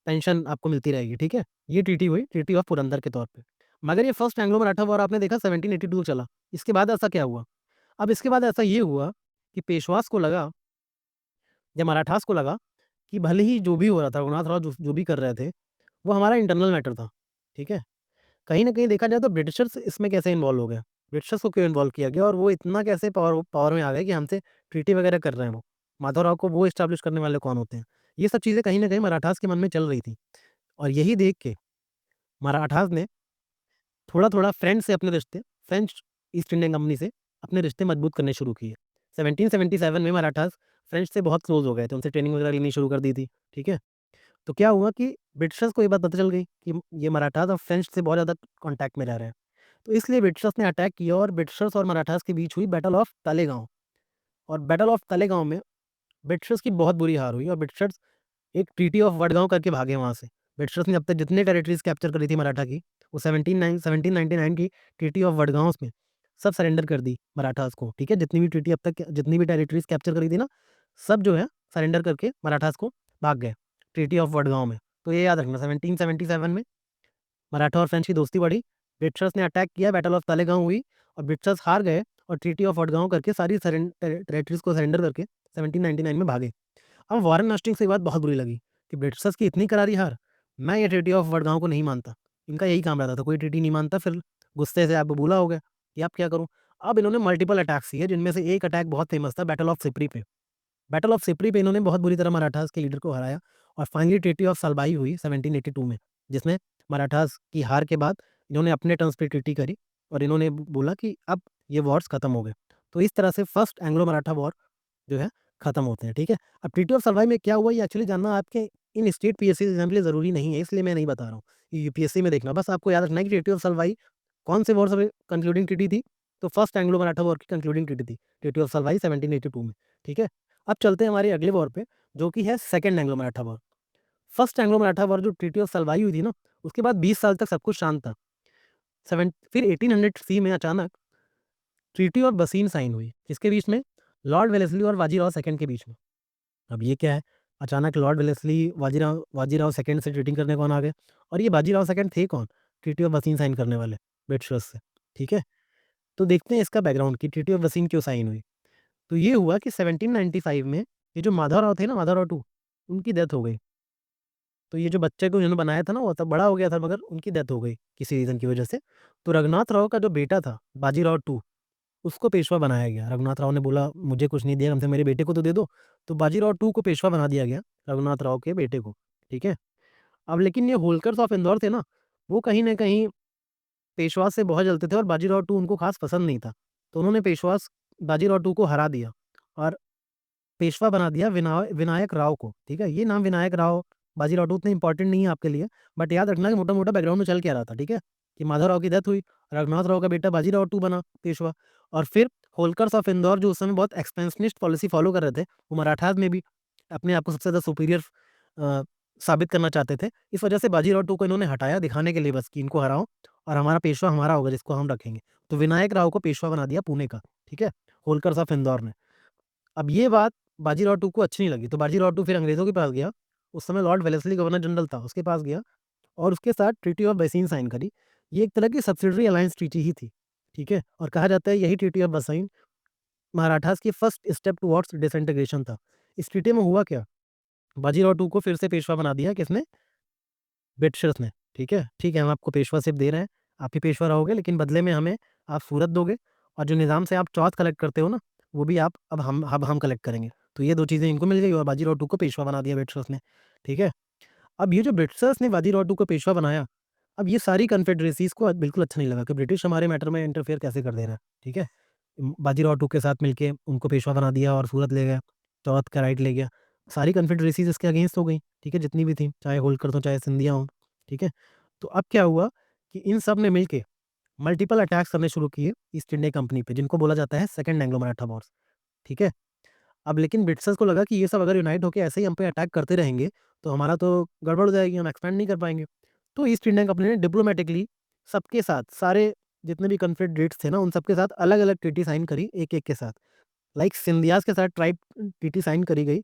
पेंशन आपको मिलती रहेगी, ठीक है? ये ट्रीटी हुई, ट्रीटी ऑफ पुरंदर के तौर पे। मगर ये फर्स्ट एंग्लो मराठा वॉर आपने देखा 1782 चला। इसके बाद ऐसा क्या हुआ? अब इसके बाद ऐसा ये हुआ कि पेशवास को लगा या मराठास को लगा कि भले ही जो भी हो रहा था, रघुनाथ राव जो भी कर रहे थे, वो हमारा इंटरनल मैटर था, ठीक है? कहीं न कहीं देखा जाए तो ब्रिटिशर्स इसमें कैसे इन्वॉल्व हो गए? ब्रिटिशर्स को क्यों इन्वॉल्व किया गया और वो इतना कैसे पावर पावर में आ गए कि हमसे ट्रीटी वगैरह कर रहे हैं वो? माधवराव को वो एस्टेब्लिश करने वाले कौन होते हैं? ये सब चीज़ें कहीं न कहीं मराठास के मन में चल रही थी और यही देख के मराठास ने थोड़ा-थोड़ा फ्रेंच से अपने रिश्ते फ्रेंच ईस्ट इंडियन कंपनी से अपने रिश्ते मजबूत करने शुरू किए। 1777 में मराठास फ्रेंच से बहुत क्लोज़ हो गए थे, उनसे ट्रेनिंग वगैरह लेनी शुरू कर दी थी, ठीक है? तो क्या हुआ कि ब्रिटिशर्स को ये बात पता चल गई कि ये मराठास और फ्रेंच से बहुत ज़्यादा कॉन्टैक्ट में रह रहे हैं। तो इसलिए ब्रिटिशर्स ने अटैक किया और ब्रिटिशर्स और मराठास के बीच हुई बैटल ऑफ तलेगाँव और बैटल ऑफ तलेगाँव में ब्रिटिशर्स की बहुत बुरी हार हुई और ब्रिटिशर्स एक ट्रीटी ऑफ वडगाँव करके भागे वहाँ से। ब्रिटिशर्स ने अब तक जितने टेरिटरीज़ कैप्चर करी थी मराठा की, वो 1799 की ट्रीटी ऑफ वडगाँव में सब सरेंडर कर दी मराठास को, ठीक है? जितनी भी टेरिटरीज़ कैप्चर करी थी ना, सब जो है सरेंडर करके मराठास को भाग गए, ट्रीटी ऑफ वडगाँव में। तो ये याद रखना 1777 में मराठा और फ्रेंच की दोस्ती बढ़ी, ब्रिटिशर्स ने अटैक किया, बैटल ऑफ तलेगाँव हुई और ब्रिटिशर्स हार गए और ट्रीटी ऑफ वडगाँव करके सारी टेरिटरीज़ को सरेंडर करके 1799 में भागे। अब वॉरेन हेस्टिंग्स को ये बात बहुत बुरी लगी कि ब्रिटिशर्स की इतनी करारी हार, मैं ये ट्रीटी ऑफ वडगाँव को नहीं मानता। इनका यही काम रहता था, कोई ट्रीटी नहीं मानता, फिर गुस्से से आप बबूला हो गए कि अब क्या करूँ? अब इन्होंने मल्टीपल अटैक्स किए, जिनमें से एक अटैक बहुत फेमस था, बैटल ऑफ सिपरी पे। बैटल ऑफ सिपरी पे इन्होंने बहुत बुरी तरह मराठास के लीडर को हराया और फाइनली ट्रीटी ऑफ सलबाई हुई 1782 में, जिसमें मराठास की हार के बाद इन्होंने अपने टर्म्स पे ट्रीटी करी और इन्होंने बोला कि अब ये वॉर्स खत्म हो गए। तो इस तरह से फर्स्ट एंग्लो मराठा वॉर जो है खत्म होते हैं, ठीक है? अब ट्रीटी ऑफ सलवाई में क्या हुआ ये एक्चुअली जानना आपके इन स्टेट पीएससी एग्जाम के लिए ज़रूरी नहीं है, इसलिए मैं नहीं बता रहा हूँ। ये यूपीएससी में देखना, बस आपको याद रखना है कि ट्रीटी ऑफ सलवाई कौन से वॉर से कंक्लूडिंग ट्रीटी थी? तो फर्स्ट एंग्लो मराठा वॉर की कंक्लूडिंग ट्रीटी थी, ट्रीटी ऑफ सलवाई 1782 में, ठीक है? अब चलते हैं हमारे अगले वॉर पे, जो कि है second Anglo Maratha war. First Anglo Maratha war जो ट्रीटी ऑफ सलवाई हुई थी ना, उसके बाद 20 साल तक सब कुछ शांत था। फिर 1800 सी में अचानक ट्रीटी ऑफ बसीन साइन हुई, किसके बीच में? लॉर्ड वेलेस्ली और बाजीराव सेकंड के बीच में। अब ये क्या है? अचानक लॉर्ड वेलेस्ली बाजीराव सेकंड से ट्रीटिंग करने कौन आ गए? और ये बाजीराव सेकंड थे कौन? ट्रीटी ऑफ बसीन साइन करने वाले ब्रिटिशर्स से, ठीक है? तो देखते हैं इसका बैकग्राउंड कि ट्रीटी ऑफ बसीन क्यों साइन हुई। तो ये हुआ कि 1795 में ये जो माधवराव थे ना, माधवराव 2, उनकी डेथ हो गई। तो ये जो बच्चे को इन्होंने बनाया था ना, वो तब बड़ा हो गया था, मगर उनकी डेथ हो गई किसी रीज़न की वजह से। तो रघुनाथ राव का जो बेटा था, बाजीराव 2, उसको पेशवा बनाया गया। रघुनाथ राव ने बोला, मुझे कुछ नहीं दिया, कम से मेरे बेटे को तो दे दो। तो बाजीराव 2 को पेशवा बना दिया गया, रघुनाथ राव के बेटे को, ठीक है? अब लेकिन ये होलकर्स ऑफ इंदौर थे ना, वो कहीं न कहीं पेशवा से बहुत जलते थे और बाजीराव 2 उनको ख़ास पसंद नहीं था। तो उन्होंने बाजीराव 2 को हरा दिया और पेशवा बना दिया विनायक राव को, ठीक है? ये नाम विनायक राव, बाजीराव 2 उतने इम्पोर्टेंट नहीं है आपके लिए, बट याद रखना कि मोटा-मोटा बैकग्राउंड में चल क्या रहा था, ठीक है? कि माधवराव की डेथ हुई, रघुनाथ राव का बेटा बाजीराव 2 बना पेशवा, और फिर होलकर्स ऑफ इंदौर जो उस समय बहुत एक्सपेंशनिस्ट पॉलिसी फ़ॉलो कर रहे थे, वो मराठास में भी अपने आप को सबसे ज़्यादा सुपीरियर अ, साबित करना चाहते थे। इस वजह से बाजीराव 2 को इन्होंने हटाया दिखाने के लिए बस कि इनको हराओ और हमारा पेशवा हमारा होगा जिसको हम रखेंगे। तो विनायक राव को पेशवा बना दिया पुणे का, ठीक है? होलकर्स ऑफ इंदौर ने। अब ये बात बाजीराव 2 को अच्छी नहीं लगी, तो बाजीराव 2 फिर अंग्रेज़ों के पास गया। उस समय लॉर्ड वेलेस्ली गवर्नर जनरल था, उसके पास गया और उसके साथ ट्रीटी ऑफ बेसिन साइन करी। ये एक तरह की सब्सिडियरी अलायंस ट्रीटी ही थी, ठीक है? और कहा जाता है यही ट्रीटी ऑफ बेसाइन मराठास की फर्स्ट स्टेप टुवर्ड्स डिसइंटीग्रेशन था। इस ट्रीटी में हुआ क्या? बाजीराव 2 को फिर से पेशवा बना दिया किसने? ब्रिटिशर्स ने, ठीक है? ठीक है, हम आपको पेशवा सिर्फ़ दे रहे हैं, आप ही पेशवा रहोगे, लेकिन बदले में हमें आप सूरत दोगे और जो निज़ाम से आप चौथ कलेक्ट करते हो ना, वो भी आप अब हम कलेक्ट करेंगे। तो ये 2 चीज़ें इनको मिल गई और बाजीराव 2 को पेशवा बना दिया ब्रिटिशर्स ने, ठीक है? अब ये जो ब्रिटिशर्स ने बाजीराव 2 को पेशवा बनाया, अब ये सारी कन्फेडरेसीज़ को बिल्कुल अच्छा नहीं लगा कि ब्रिटिश हमारे मैटर में इंटरफेयर कैसे कर दे रहा है, ठीक है? बाजीराव 2 के साथ मिलके उनको पेशवा बना दिया और सूरत ले गया, चौथ का राइट ले गया। सारी कन्फेडरेसीज़ इसके अगेंस्ट हो गई, ठीक है? जितनी भी थी, चाहे होल्कर्स हों, चाहे सिंधिया हों, ठीक है? तो अब क्या हुआ कि इन सब ने मिलके मल्टीपल अटैक्स करने शुरू किए ईस्ट इंडिया कंपनी पे, जिनको बोला जाता है सेकंड एंग्लो मराठा वॉर्स, ठीक है? अब लेकिन ब्रिटिशर्स को लगा कि ये सब अगर यूनाइट होके ऐसे ही हम पे अटैक करते रहेंगे, तो हमारा तो गड़बड़ हो जाएगी, हम एक्सपैंड नहीं कर पाएँगे। तो ईस्ट इंडिया कंपनी ने डिप्लोमैटिकली सबके साथ, सारे जितने भी कॉन्फेडरेट्स थे ना, उन सबके साथ अलग-अलग ट्रीटी साइन करी एक-एक के साथ। लाइक सिंधियाज़ के साथ ट्राइब ट्रीटी साइन करी गई,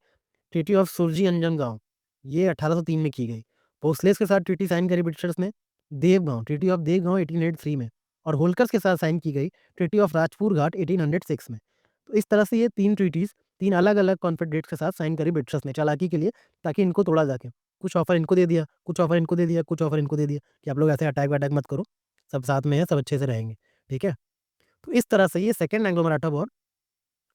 ट्रीटी ऑफ सुरजी अंजनगाँव, ये 1803 में की गई। भोसलेस के साथ ट्रीटी साइन करी ब्रिटिशर्स ने, देवगाँव, ट्रीटी ऑफ देवगाँव 1883 में, और होल्कर्स के साथ साइन की गई ट्रीटी ऑफ राजपुर घाट 1806 में। तो इस तरह से ये 3 ट्रीटीज़ 3 अलग-अलग कॉन्फेडरेट्स के साथ साइन करी ब्रिटिशर्स ने चालाकी के लिए, ताकि इनको तोड़ा जा सके। कुछ ऑफर इनको दे दिया, कुछ ऑफर इनको दे दिया, कुछ ऑफर इनको दे दिया कि आप लोग ऐसे अटैक-वटैक मत करो, सब साथ में हैं, सब अच्छे से रहेंगे, ठीक है? तो इस तरह से ये सेकंड एंग्लो मराठा वॉर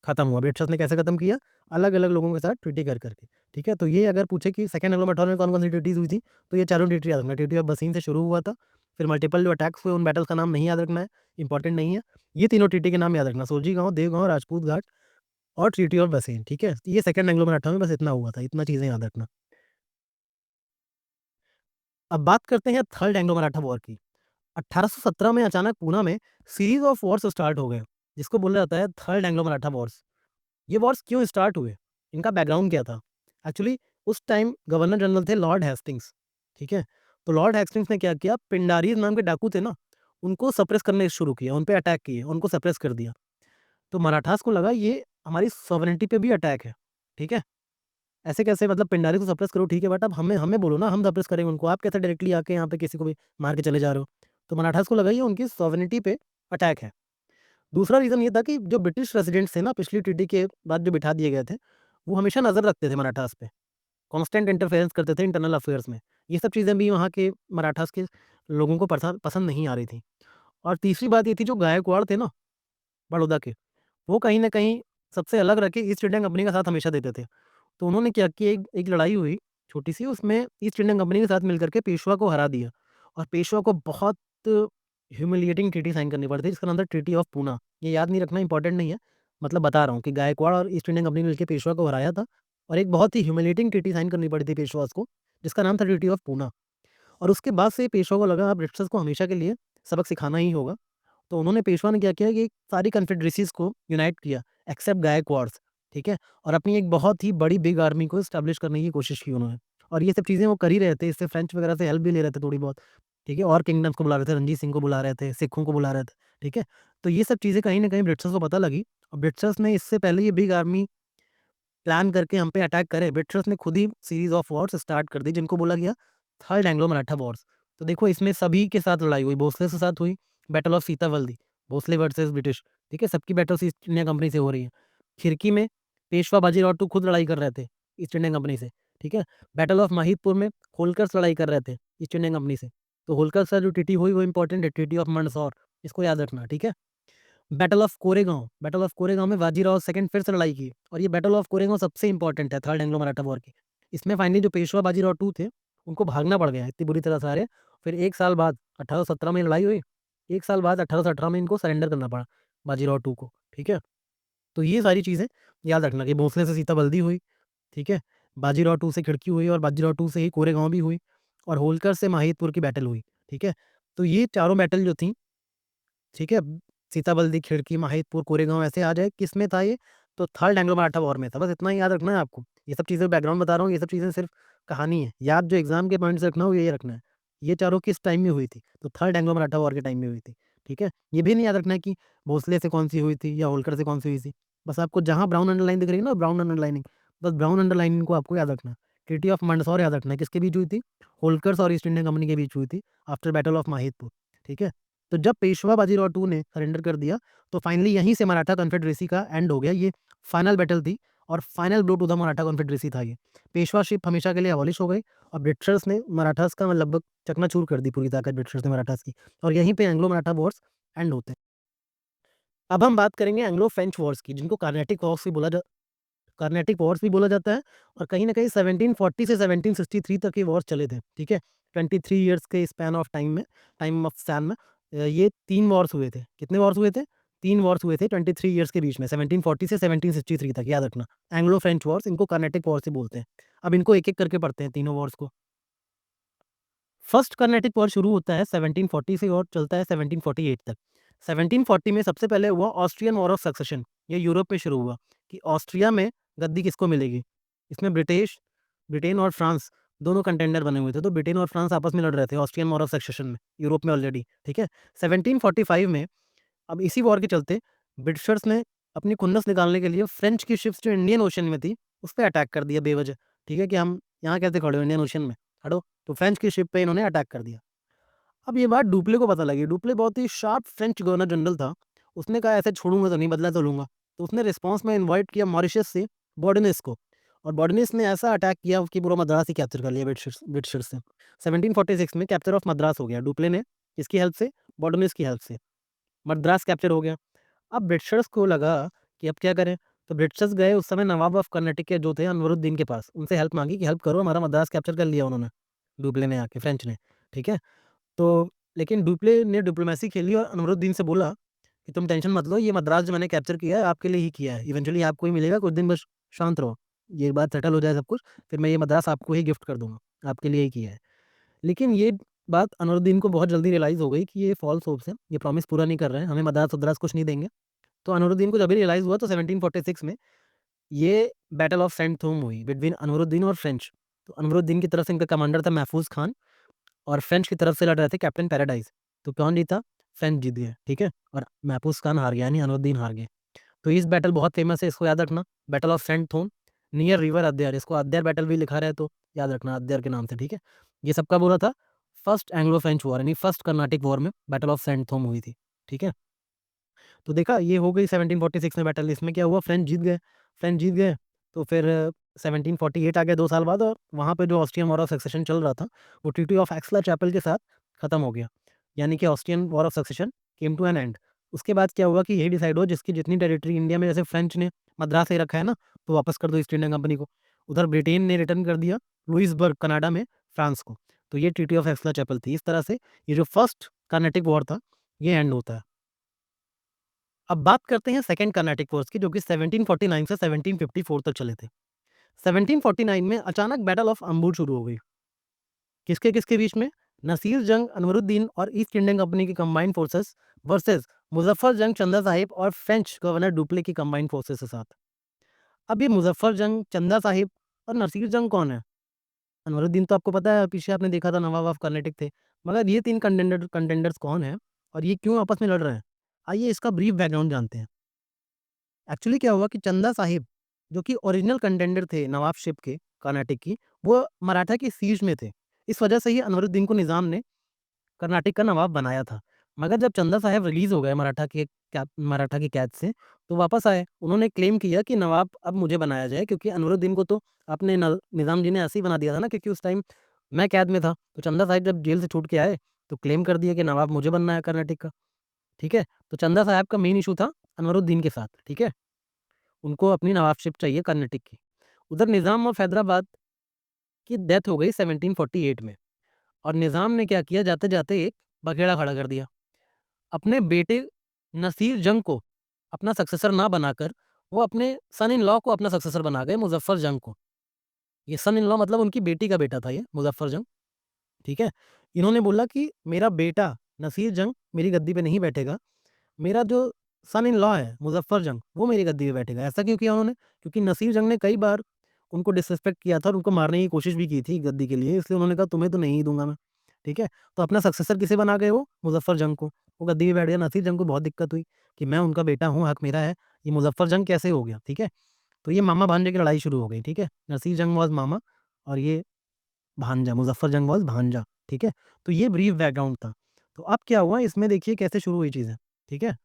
खत्म हुआ। ब्रिटिशर्स ने कैसे खत्म किया? अलग-अलग लोगों के साथ ट्रीटी कर के, ठीक है? तो ये अगर पूछे कि सेकंड एंग्लो मराठा में कौन-कौन सी ट्रीटीज़ हुई थी, तो ये चारों ट्रीटी याद रखना। ट्रीटी ऑफ बसीन से शुरू हुआ था, फिर मल्टीपल जो अटैक्स हुए उन बैटल्स का नाम नहीं याद रखना है, इंपॉर्टेंट नहीं है। ये तीनों ट्रीटी के नाम याद रखना, सोरजी गाँव, देवगाँव, राजपूत घाट और ट्रीटी ऑफ बसीन, ठीक है? ये सेकंड एंग्लो मराठा में बस इतना हुआ था, इतना चीज़ें याद रखना। अब बात करते हैं थर्ड एंग्लो मराठा वॉर की। 1817 में अचानक पूना में सीरीज़ ऑफ वॉर्स स्टार्ट हो गए, जिसको बोला जाता है थर्ड एंग्लो मराठा वॉर्स। ये वॉर्स क्यों स्टार्ट हुए? इनका बैकग्राउंड क्या था? एक्चुअली उस टाइम गवर्नर जनरल थे लॉर्ड हेस्टिंग्स, ठीक है? तो लॉर्ड हेस्टिंग्स ने क्या किया, पिंडारीज़ नाम के डाकू थे ना, उनको सप्रेस करने शुरू किया, उन पे अटैक किए, उनको सप्रेस कर दिया। तो मराठास को लगा ये हमारी सॉवरेनिटी पे भी अटैक है, ठीक है? ऐसे कैसे, मतलब पिंडारी को सप्रेस करो ठीक है, बट अब हमें हमें बोलो ना, हम सप्रेस करेंगे उनको, आप कैसे डायरेक्टली आके यहाँ पे किसी को भी मार के चले जा रहे हो? तो मराठास को लगा ये उनकी सॉवरेनिटी पे अटैक है। दूसरा रीज़न ये था कि जो ब्रिटिश रेज़िडेंट्स थे ना, पिछली ट्रीटी के बाद जो बिठा दिए गए थे, वो हमेशा नज़र रखते थे मराठास पे, कांस्टेंट इंटरफेरेंस करते थे इंटरनल अफेयर्स में। ये सब चीज़ें भी वहाँ के मराठास के लोगों को पसंद नहीं आ रही थी। और तीसरी बात ये थी, जो गायकवाड़ थे ना बड़ौदा के, वो कहीं न कहीं सबसे अलग रह के ईस्ट इंडिया कंपनी का साथ हमेशा देते थे। तो उन्होंने क्या किया, एक एक लड़ाई हुई छोटी-सी, उसमें ईस्ट इंडियन कंपनी के साथ मिलकर के पेशवा को हरा दिया और पेशवा को बहुत ह्यूमिलिएटिंग ट्रीटी साइन करनी पड़ी थी, जिसका नाम था ट्रीटी ऑफ पूना। ये याद नहीं रखना, इंपॉर्टेंट नहीं है, मतलब बता रहा हूँ कि गायकवाड़ और ईस्ट इंडियन कंपनी ने मिलके पेशवा को हराया था और एक बहुत ही ह्यूमिलिएटिंग ट्रीटी साइन करनी पड़ी थी पेशवास को, जिसका नाम था ट्रीटी ऑफ पूना। और उसके बाद से पेशवा को लगा अब ब्रिटिशर्स को हमेशा के लिए सबक सिखाना ही होगा। तो उन्होंने, पेशवा ने क्या किया कि सारी कन्फेडरेसीज़ को यूनाइट किया एक्सेप्ट गायकवाड़्स, ठीक है? और अपनी एक बहुत ही बड़ी बिग आर्मी को एस्टेब्लिश करने की कोशिश की उन्होंने। और ये सब चीज़ें वो कर ही रहे थे, इससे फ्रेंच वगैरह से हेल्प भी ले रहे थे थोड़ी बहुत, ठीक है? और किंगडम्स को बुला रहे थे, रणजीत सिंह को बुला रहे थे, सिखों को बुला रहे थे, ठीक है? तो ये सब चीज़ें कहीं न कहीं ब्रिटिशर्स को पता लगी और ब्रिटिशर्स ने इससे पहले ये बिग आर्मी प्लान करके हम पे अटैक करे, ब्रिटिशर्स ने खुद ही सीरीज़ ऑफ वॉर्स स्टार्ट कर दी, जिनको बोला गया थर्ड एंग्लो मराठा वॉर्स। तो देखो, इसमें सभी के साथ लड़ाई हुई, भोसले के साथ हुई, battle of Sitabuldi, Bhosle versus British, ठीक है? सबकी बैटल्स ईस्ट इंडिया कंपनी से हो रही है। खिरकी में पेशवा बाजीराव 2 खुद लड़ाई कर रहे थे ईस्ट इंडियन कंपनी से, ठीक है। बैटल ऑफ माहिदपुर में होलकर्स लड़ाई कर रहे थे ईस्ट इंडियन कंपनी से, तो होलकर से जो ट्रीटी हुई वो इंपॉर्टेंट है, ट्रीटी ऑफ मंदसौर, इसको याद रखना, ठीक है। बैटल ऑफ कोरेगांव में बाजीराव सेकंड फिर से लड़ाई की, और ये बैटल ऑफ कोरेगांव सबसे इंपॉर्टेंट है थर्ड एंग्लो मराठा वॉर की। इसमें फाइनली जो पेशवा बाजीराव टू थे उनको भागना पड़ गया इतनी बुरी तरह से हारे। फिर एक साल बाद 1817 में लड़ाई हुई, एक साल बाद 1818 में इनको सरेंडर करना पड़ा बाजीराव टू को, ठीक है। तो ये सारी चीज़ें याद रखना कि भोसले से सीता बल्दी हुई, ठीक है, बाजीराव टू से खिड़की हुई, और बाजीराव टू से ही कोरेगांव भी हुई, और होलकर से माहिदपुर की बैटल हुई, ठीक है। तो ये चारों बैटल जो थी, ठीक है, सीता बल्दी, खिड़की, माहिदपुर, कोरेगांव, ऐसे आ जाए किसमें था ये, तो थर्ड एंग्लो मराठा वॉर में था। बस इतना ही याद रखना है आपको। ये सब चीज़ें बैकग्राउंड बता रहा हूँ, ये सब चीज़ें सिर्फ कहानी है, याद जो एग्जाम के पॉइंट से रखना हो ये रखना है। ये चारों किस टाइम में हुई थी, तो थर्ड एंग्लो मराठा वॉर के टाइम में हुई थी, ठीक है। ये भी नहीं याद रखना है कि भोसले से कौन सी हुई थी या होलकर से कौन सी हुई थी। बस आपको जहाँ ब्राउन अंडरलाइन दिख रही है ना, ब्राउन अंडरलाइनिंग, बस ब्राउन अंडरलाइनिंग को आपको याद रखना है। ट्रीटी ऑफ मंदसौर याद रखना है, किसके बीच हुई थी, होलकर्स और ईस्ट इंडियन कंपनी के बीच हुई थी आफ्टर बैटल ऑफ माहिदपुर, ठीक है। तो जब पेशवा बाजीराव टू ने सरेंडर कर दिया, तो फाइनली यहीं से मराठा कॉन्फेडरेसी का एंड हो गया। ये फाइनल बैटल थी और final blow to the Maratha confederacy था ये। पेशवाशिप हमेशा के लिए अबॉलिश हो गई, और ब्रिटिशर्स ने मराठास का लगभग चकनाचूर कर दी पूरी ताकत ब्रिटिशर्स ने मराठास की, और यहीं पे एंग्लो मराठा वॉर्स एंड होते हैं। अब हम बात करेंगे एंग्लो फ्रेंच वॉर्स की, जिनको कार्नेटिक वॉर्स भी बोला जाता है, और कहीं न कहीं 1740 से 1763 तक ये वॉर्स चले थे, ठीक है? 23 इयर्स के span of time of span में ये 3 वॉर्स हुए थे। कितने वॉर्स हुए थे? 3 वॉर्स हुए थे 23 इयर्स के बीच में, 1740 से 1763 तक, याद रखना। एंग्लो फ्रेंच वॉर्स, इनको कार्नेटिक वॉर्स ही बोलते हैं। अब इनको एक-एक करके पढ़ते हैं तीनों वॉर्स को। फर्स्ट कर्नाटिक वॉर शुरू होता है 1740 से और चलता है 1748 तक। 1740 में सबसे पहले हुआ ऑस्ट्रियन वॉर ऑफ सक्सेशन। ये यूरोप में शुरू हुआ कि ऑस्ट्रिया में गद्दी किसको मिलेगी। इसमें ब्रिटेन और फ्रांस दोनों कंटेंडर बने हुए थे, तो ब्रिटेन और फ्रांस आपस में लड़ रहे थे ऑस्ट्रियन वॉर ऑफ सक्सेशन में, यूरोप में ऑलरेडी, ठीक है। 1745 में अब इसी वॉर के चलते ब्रिटिशर्स ने अपनी खुन्नस निकालने के लिए फ्रेंच की शिप्स जो इंडियन ओशन में थी उस पे अटैक कर दिया बेवजह, ठीक है, कि हम यहाँ कैसे खड़े हो इंडियन ओशन में, हटो। तो फ्रेंच की शिप पे इन्होंने अटैक कर दिया। अब ये बात डुप्ले को पता लगी। डुप्ले बहुत ही शार्प फ्रेंच गवर्नर जनरल था। उसने कहा ऐसे छोड़ूंगा तो नहीं, बदला तो लूंगा। तो उसने रिस्पॉन्स में इन्वाइट किया मॉरिशस से बॉर्डनिस को, और बॉर्डनिस ने ऐसा अटैक किया कि पूरा मद्रास ही कैप्चर कर लिया ब्रिटिशर्स से। 1746 में कैप्चर ऑफ मद्रास हो गया डुप्ले ने, किसकी हेल्प से, बॉर्डनिस की हेल्प से मद्रास कैप्चर हो गया। अब ब्रिटिशर्स को लगा कि अब क्या करें, तो ब्रिटिशर्स गए उस समय नवाब ऑफ कर्नाटक के जो थे अनवरुद्दीन के पास, उनसे हेल्प मांगी कि हेल्प करो, हमारा मद्रास कैप्चर कर लिया उन्होंने, डुप्ले ने आके, फ्रेंच ने, ठीक है। तो लेकिन डुप्ले ने डिप्लोमेसी खेली और अनवरुद्दीन से बोला कि तुम टेंशन मत लो, ये मद्रास जो मैंने कैप्चर किया है आपके लिए ही किया है, इवेंचुअली आपको ही मिलेगा, कुछ दिन बस शांत रहो, ये बात सेटल हो जाए सब कुछ, फिर मैं ये मद्रास आपको ही गिफ्ट कर दूंगा, आपके लिए ही किया है। लेकिन ये बात अनवरुद्दीन को बहुत जल्दी रियलाइज़ हो गई कि ये फॉल्स होप्स है, ये प्रॉमिस पूरा नहीं कर रहे हैं, हमें मद्रास-वद्रास कुछ नहीं देंगे। तो अनवरुद्दीन को जब भी रियलाइज़ हुआ तो 1746 में ये बैटल ऑफ सेंट थूम हुई बिटवीन अनवरुद्दीन और फ्रेंच। तो अनवरुद्दीन की तरफ से इनका कमांडर था महफूज़ खान, और फ्रेंच की तरफ से लड़ रहे थे कैप्टन पैराडाइज़। तो कौन जीता? फ्रेंच जीत गए, ठीक है? और महफूज़ खान हार गया, यानी अनवरुद्दीन हार गए। तो इस बैटल बहुत फेमस है, इसको याद रखना, बैटल ऑफ सेंट थूम नियर रिवर अद्यार, इसको अद्यार बैटल भी लिखा रहा है तो याद रखना अद्यार के नाम से, ठीक है? ये सब कब हो रहा था? फर्स्ट एंग्लो फ्रेंच वॉर यानी फर्स्ट कर्नाटिक वॉर में बैटल ऑफ सेंट थूम हुई थी, ठीक है? तो देखा ये हो गई 1746 में बैटल, इसमें क्या हुआ, फ्रेंच जीत गए। तो फिर 1748 आ गया 2 साल बाद, और वहाँ पे जो ऑस्ट्रियन वॉर ऑफ सक्सेशन चल रहा था वो ट्रीटी ऑफ एक्सला-चैपल के साथ खत्म हो गया। यानी कि Austrian war of succession came to an end. उसके बाद क्या हुआ कि यही डिसाइड हुआ जिसकी जितनी टेरिटरी इंडिया में, जैसे फ्रेंच ने मद्रास ले रखा है ना, तो वापस कर दो ईस्ट इंडिया कंपनी को। उधर ब्रिटेन ने रिटर्न कर दिया लुइसबर्ग कनाडा में फ्रांस को। तो ये ट्रीटी ऑफ एक्सला-चैपल थी। इस तरह से ये जो फर्स्ट कार्नेटिक वॉर था ये एंड होता है। अब बात करते हैं सेकंड कर्नाटिक वॉर्स की, जो कि 1749 से 1754 तक चले थे। 1749 में अचानक बैटल ऑफ अंबुर शुरू हो गई। किसके बीच में? नसीर जंग अनवरुद्दीन और ईस्ट इंडियन कंपनी की कंबाइंड फोर्सेस वर्सेस मुजफ्फर जंग चंदा साहिब और फ्रेंच गवर्नर डुप्ले की कंबाइंड फोर्सेस के साथ। अब ये मुजफ्फर जंग, चंदा साहिब और नसीर जंग कौन है? अनवरुद्दीन तो आपको पता है, पीछे आपने देखा था नवाब ऑफ कर्नाटक थे। मगर ये 3 कंटेंडर्स कौन है और ये क्यों आपस में लड़ रहे हैं? आइए इसका ब्रीफ बैकग्राउंड जानते हैं। एक्चुअली क्या हुआ कि चंदा साहिब, जो कि ओरिजिनल कंटेंडर थे नवाबशिप के कर्नाटक की, वो मराठा की सीज में थे। इस वजह से ही अनवरुद्दीन को निज़ाम ने कर्नाटक का नवाब बनाया था। मगर जब चंदा साहिब रिलीज़ हो गए मराठा की कैद से, तो वापस आए, उन्होंने क्लेम किया कि नवाब अब मुझे बनाया जाए, क्योंकि अनवरुद्दीन को तो अपने निज़ाम जी ने ऐसे ही बना दिया था ना, क्योंकि उस टाइम मैं कैद में था। तो चंदा साहिब जब जेल से छूट के आए तो क्लेम कर दिया कि नवाब मुझे बनना है कर्नाटक का, ठीक है। तो चंदा साहब का मेन इशू था अनवरुद्दीन के साथ, ठीक है। उनको अपनी नवाबशिप चाहिए कर्नाटक की। उधर निज़ाम ऑफ हैदराबाद की डेथ हो गई 1748 में, और निज़ाम ने क्या किया, जाते जाते एक बखेड़ा खड़ा कर दिया। अपने बेटे नसीर जंग को अपना सक्सेसर ना बनाकर वो अपने सन इन लॉ को अपना सक्सेसर बना गए, मुजफ्फर जंग को। ये सन इन लॉ मतलब उनकी बेटी का बेटा था ये मुजफ्फर जंग, ठीक है। इन्होंने बोला कि मेरा बेटा नसीर जंग मेरी गद्दी पे नहीं बैठेगा, मेरा जो सन इन लॉ है मुजफ्फर जंग वो मेरी गद्दी पे बैठेगा। ऐसा क्यों किया उन्होंने? क्योंकि नसीर जंग ने कई बार उनको डिसरिस्पेक्ट किया था और उनको मारने की कोशिश भी की थी गद्दी के लिए, इसलिए उन्होंने कहा तुम्हें तो नहीं ही दूंगा मैं, ठीक है। तो अपना सक्सेसर किसे बना गए वो? मुजफ्फर जंग को। वो गद्दी पे बैठ गया। नसीर जंग को बहुत दिक्कत हुई कि मैं उनका बेटा हूँ, हक मेरा है, ये मुजफ्फर जंग कैसे हो गया, ठीक है। तो ये मामा भांजे की लड़ाई शुरू हो गई, ठीक है। नसीर जंग वाज मामा और ये भांजा, मुजफ्फर जंग वाज भांजा, ठीक है। तो ये ब्रीफ बैकग्राउंड था। तो अब क्या हुआ इसमें, देखिए कैसे शुरू हुई चीजें, ठीक है।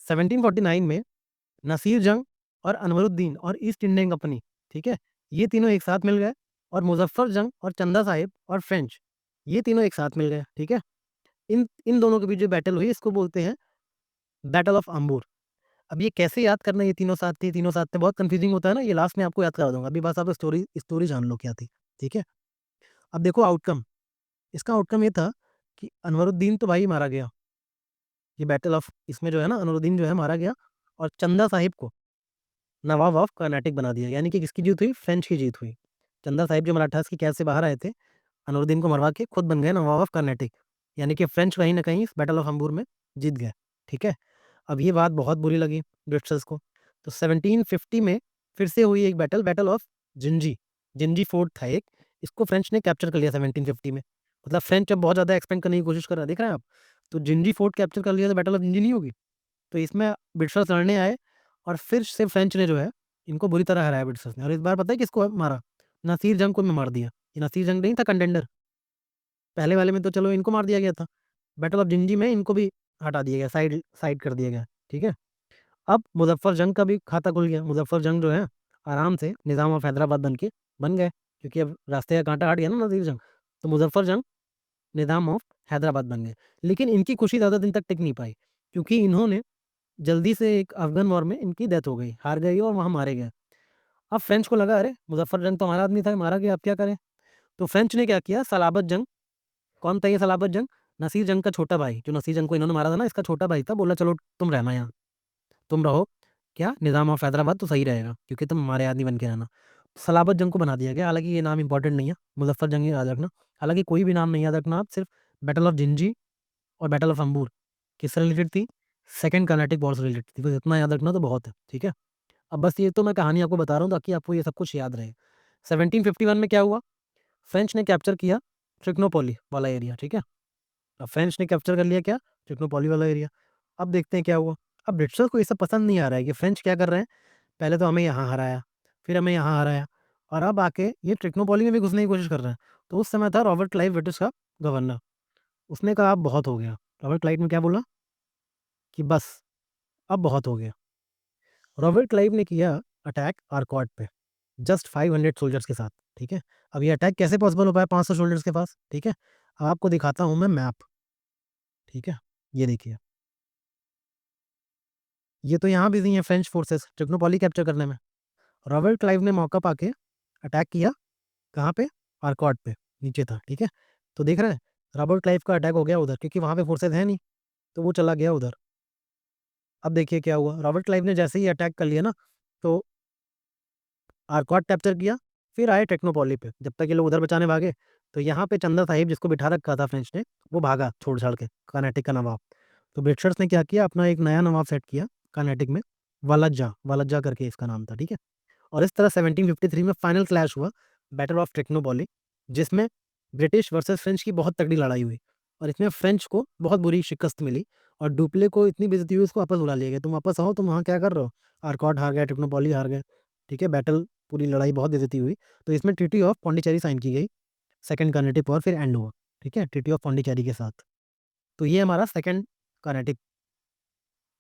1749 में नसीर जंग और अनवरुद्दीन और ईस्ट इंडियन कंपनी, ठीक है, ये तीनों एक साथ मिल गए, और मुजफ्फर जंग और चंदा साहिब और फ्रेंच, ये तीनों एक साथ मिल गए, ठीक है। इन इन दोनों के बीच जो बैटल हुई इसको बोलते हैं बैटल ऑफ अंबूर। अब ये कैसे याद करना, ये तीनों साथ थे, तीनों साथ थे, बहुत कंफ्यूजिंग होता है ना, ये लास्ट में आपको याद करा दूंगा, अभी बस आप स्टोरी स्टोरी जान लो क्या थी, ठीक है। अब देखो आउटकम, इसका आउटकम ये था कि अनवरुद्दीन तो भाई मारा गया, ये बैटल ऑफ इसमें जो है ना अनवरुद्दीन जो है मारा गया, और चंदा साहिब को नवाब ऑफ कर्नाटक बना दिया। यानी कि किसकी जीत हुई? फ्रेंच की जीत हुई। चंदा साहिब जो मराठास की कैद से बाहर आए थे, अनवरुद्दीन को मरवा के खुद बन गए नवाब ऑफ कर्नाटक। यानी कि फ्रेंच कहीं ना कहीं इस बैटल ऑफ अंबूर में जीत गए, ठीक है। अब ये बात बहुत बुरी लगी ब्रिटिशर्स को। तो 1750 में फिर से हुई एक battle, battle of Gingee. Gingee fort था एक, इसको फ्रेंच ने कैप्चर कर लिया 1750 में। मतलब फ्रेंच अब बहुत ज़्यादा एक्सपेंड करने की कोशिश कर रहा है, देख रहे हैं आप। तो जिंजी फोर्ट कैप्चर कर लिया तो बैटल ऑफ जिंजी नहीं होगी। तो इसमें ब्रिटिशर्स लड़ने आए, और फिर से फ्रेंच ने जो है इनको बुरी तरह हराया ब्रिटिशर्स ने। और इस बार पता है किसको मारा? नसीर जंग को मार दिया। ये नसीर जंग नहीं था कंटेंडर, पहले वाले में तो चलो इनको मार दिया गया था, बैटल ऑफ जिंजी में इनको भी हटा दिया गया, साइड साइड कर दिया गया, ठीक है। अब मुजफ्फर जंग का भी खाता खुल गया। मुजफ्फर जंग जो है आराम से निज़ाम ऑफ हैदराबाद बन गए, क्योंकि अब रास्ते का कांटा हट गया ना नजीर जंग। तो मुजफ्फर जंग निज़ाम ऑफ हैदराबाद बन गए। लेकिन इनकी खुशी ज़्यादा दिन तक टिक नहीं पाई, क्योंकि इन्होंने जल्दी से एक अफ़गान वॉर में इनकी डेथ हो गई, हार गई और वहाँ मारे गए। अब फ्रेंच को लगा अरे मुजफ्फर जंग तो हमारा आदमी था, मारा गया, अब क्या करें? तो फ्रेंच ने क्या किया, सलाबत जंग, कौन था ये सलाबत जंग? नसीर जंग का छोटा भाई, जो नसीर जंग को इन्होंने मारा था ना, इसका छोटा भाई था। बोला चलो तुम रहना यहाँ, तुम रहो, क्या निज़ाम ऑफ हैदराबाद तो सही रहेगा, क्योंकि तुम हमारे आदमी बन के रहना। सलाबत जंग को बना दिया गया। हालांकि ये नाम इंपॉर्टेंट नहीं है, मुजफ्फर जंग ही याद रखना। हालांकि कोई भी नाम नहीं याद रखना आप, सिर्फ बैटल ऑफ जिंजी और बैटल ऑफ अंबूर किससे रिलेटेड थी? सेकंड कर्नाटिक वॉर से रिलेटेड थी। बस इतना याद रखना तो बहुत है, ठीक है। अब बस ये तो मैं कहानी आपको बता रहा हूँ ताकि आपको ये सब कुछ याद रहे। 1751 में क्या हुआ? फ्रेंच ने कैप्चर किया ट्रिक्नोपोली वाला एरिया, ठीक है। अब फ्रेंच ने कैप्चर कर लिया क्या? ट्रिक्नोपोली वाला एरिया। अब देखते हैं क्या हुआ। अब ब्रिटिशर्स को ये सब पसंद नहीं आ रहा है कि फ्रेंच क्या कर रहे हैं, पहले तो हमें यहाँ हराया, फिर हमें यहाँ हराया, और अब आके ये ट्रिक्नोपोली में भी घुसने की कोशिश कर रहे हैं। तो उस समय था रॉबर्ट क्लाइव ब्रिटिश का गवर्नर। उसने कहा अब बहुत हो गया। रॉबर्ट क्लाइव ने क्या बोला कि बस अब बहुत हो गया। रॉबर्ट क्लाइव ने किया अटैक आरकॉट पे, जस्ट 500 सोल्जर्स के साथ, ठीक है। अब ये अटैक कैसे पॉसिबल हो पाया 500 सोल्जर्स के पास, ठीक है। अब आपको दिखाता हूँ मैं मैप, ठीक है। ये देखिए, ये तो यहाँ बिजी है फ्रेंच फोर्सेस ट्रिक्नोपोली कैप्चर करने में। रॉबर्ट क्लाइव ने मौका पाके अटैक किया, कहाँ पे? आरकॉट पे, नीचे था, ठीक है। तो देख रहे हैं, रॉबर्ट क्लाइव का अटैक हो गया उधर, क्योंकि वहाँ पे फोर्सेस है नहीं, तो वो चला गया उधर। अब देखिए क्या हुआ, रॉबर्ट क्लाइव ने जैसे ही अटैक कर लिया ना, तो आरकॉट कैप्चर किया, फिर आए टेक्नोपॉली पे। जब तक ये लोग उधर बचाने भागे, तो यहाँ पे चंदा साहिब जिसको बिठा रखा था फ्रेंच ने, वो भागा छोड़ छाड़ के, कर्नाटक का नवाब। तो ब्रिटिशर्स ने क्या किया, अपना एक नया नवाब सेट किया कर्नाटक में, वालज्जा, वालज्जा करके इसका नाम था, ठीक है। और इस तरह 1753 में फाइनल क्लैश हुआ, बैटल ऑफ टेक्नोपॉली, जिसमें ब्रिटिश वर्सेस फ्रेंच की बहुत तगड़ी लड़ाई हुई, और इसमें फ्रेंच को बहुत बुरी शिकस्त मिली, और डुप्ले को इतनी बेइज्जती हुई उसको वापस बुला लिया गया, तुम वापस आओ, तुम वहाँ क्या कर रहे हो? आरकॉट हार गया, टेक्नोपॉली हार गए, ठीक है। बैटल पूरी लड़ाई बहुत बेइज्जती हुई। तो इसमें ट्रीटी ऑफ पौंडीचेरी साइन की गई, सेकंड कर्नाटिक वॉर फिर एंड हुआ, ठीक है, ट्रीटी ऑफ पौंडीचेरी के साथ। तो ये हमारा सेकंड कर्नाटिक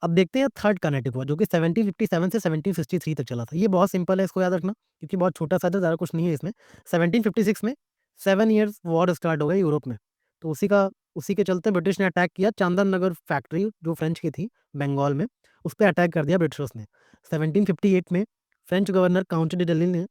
अब देखते हैं थर्ड कर्नाटिक वॉर, जो कि 1757 से 1763 तक चला था। ये बहुत सिंपल है, इसको याद रखना, क्योंकि बहुत छोटा सा था, ज़्यादा कुछ नहीं है इसमें। 1756 में 7 ईयर्स वॉर स्टार्ट हो गया यूरोप में। तो उसी के चलते ब्रिटिश ने अटैक किया चंदन नगर फैक्ट्री, जो फ्रेंच की थी बंगाल में, उस पर अटैक कर दिया ब्रिटिशर्स ने। 1758 में फ्रेंच गवर्नर काउंट डी डली ने